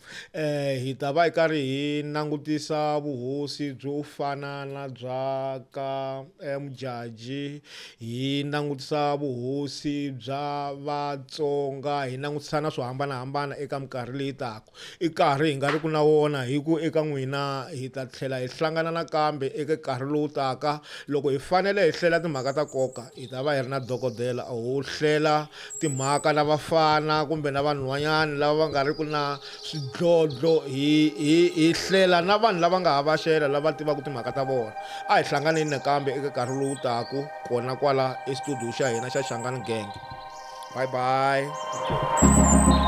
hi ta va hi karhi hi langutisa vuhosi byo fana na bya ka Modjadji hi langutisa vuhosi bya Vatsonga hi langutisa na swo hambanahambana eka minkarhi leyi taka i karhi hi nga ri ku na wona hi ku eka n'wina hi ta tlhela hi hlangana nakambe eka nkarhi lowu taka loko hi fanele hi hlela timhaka ta nkoka hi ta va hi ri na dokodela a ku hlela timhaka na vafana kumbe na vanhwanyana lava nga ri ku na swidlodlo hi hlela na vanhu lava nga hava xela lava tivaka timhaka ta vona. A hi hlanganeni nakambe eka nkarhi lowu taku kona kwala estudio xa hina xa Shangani Gang. Bye bye.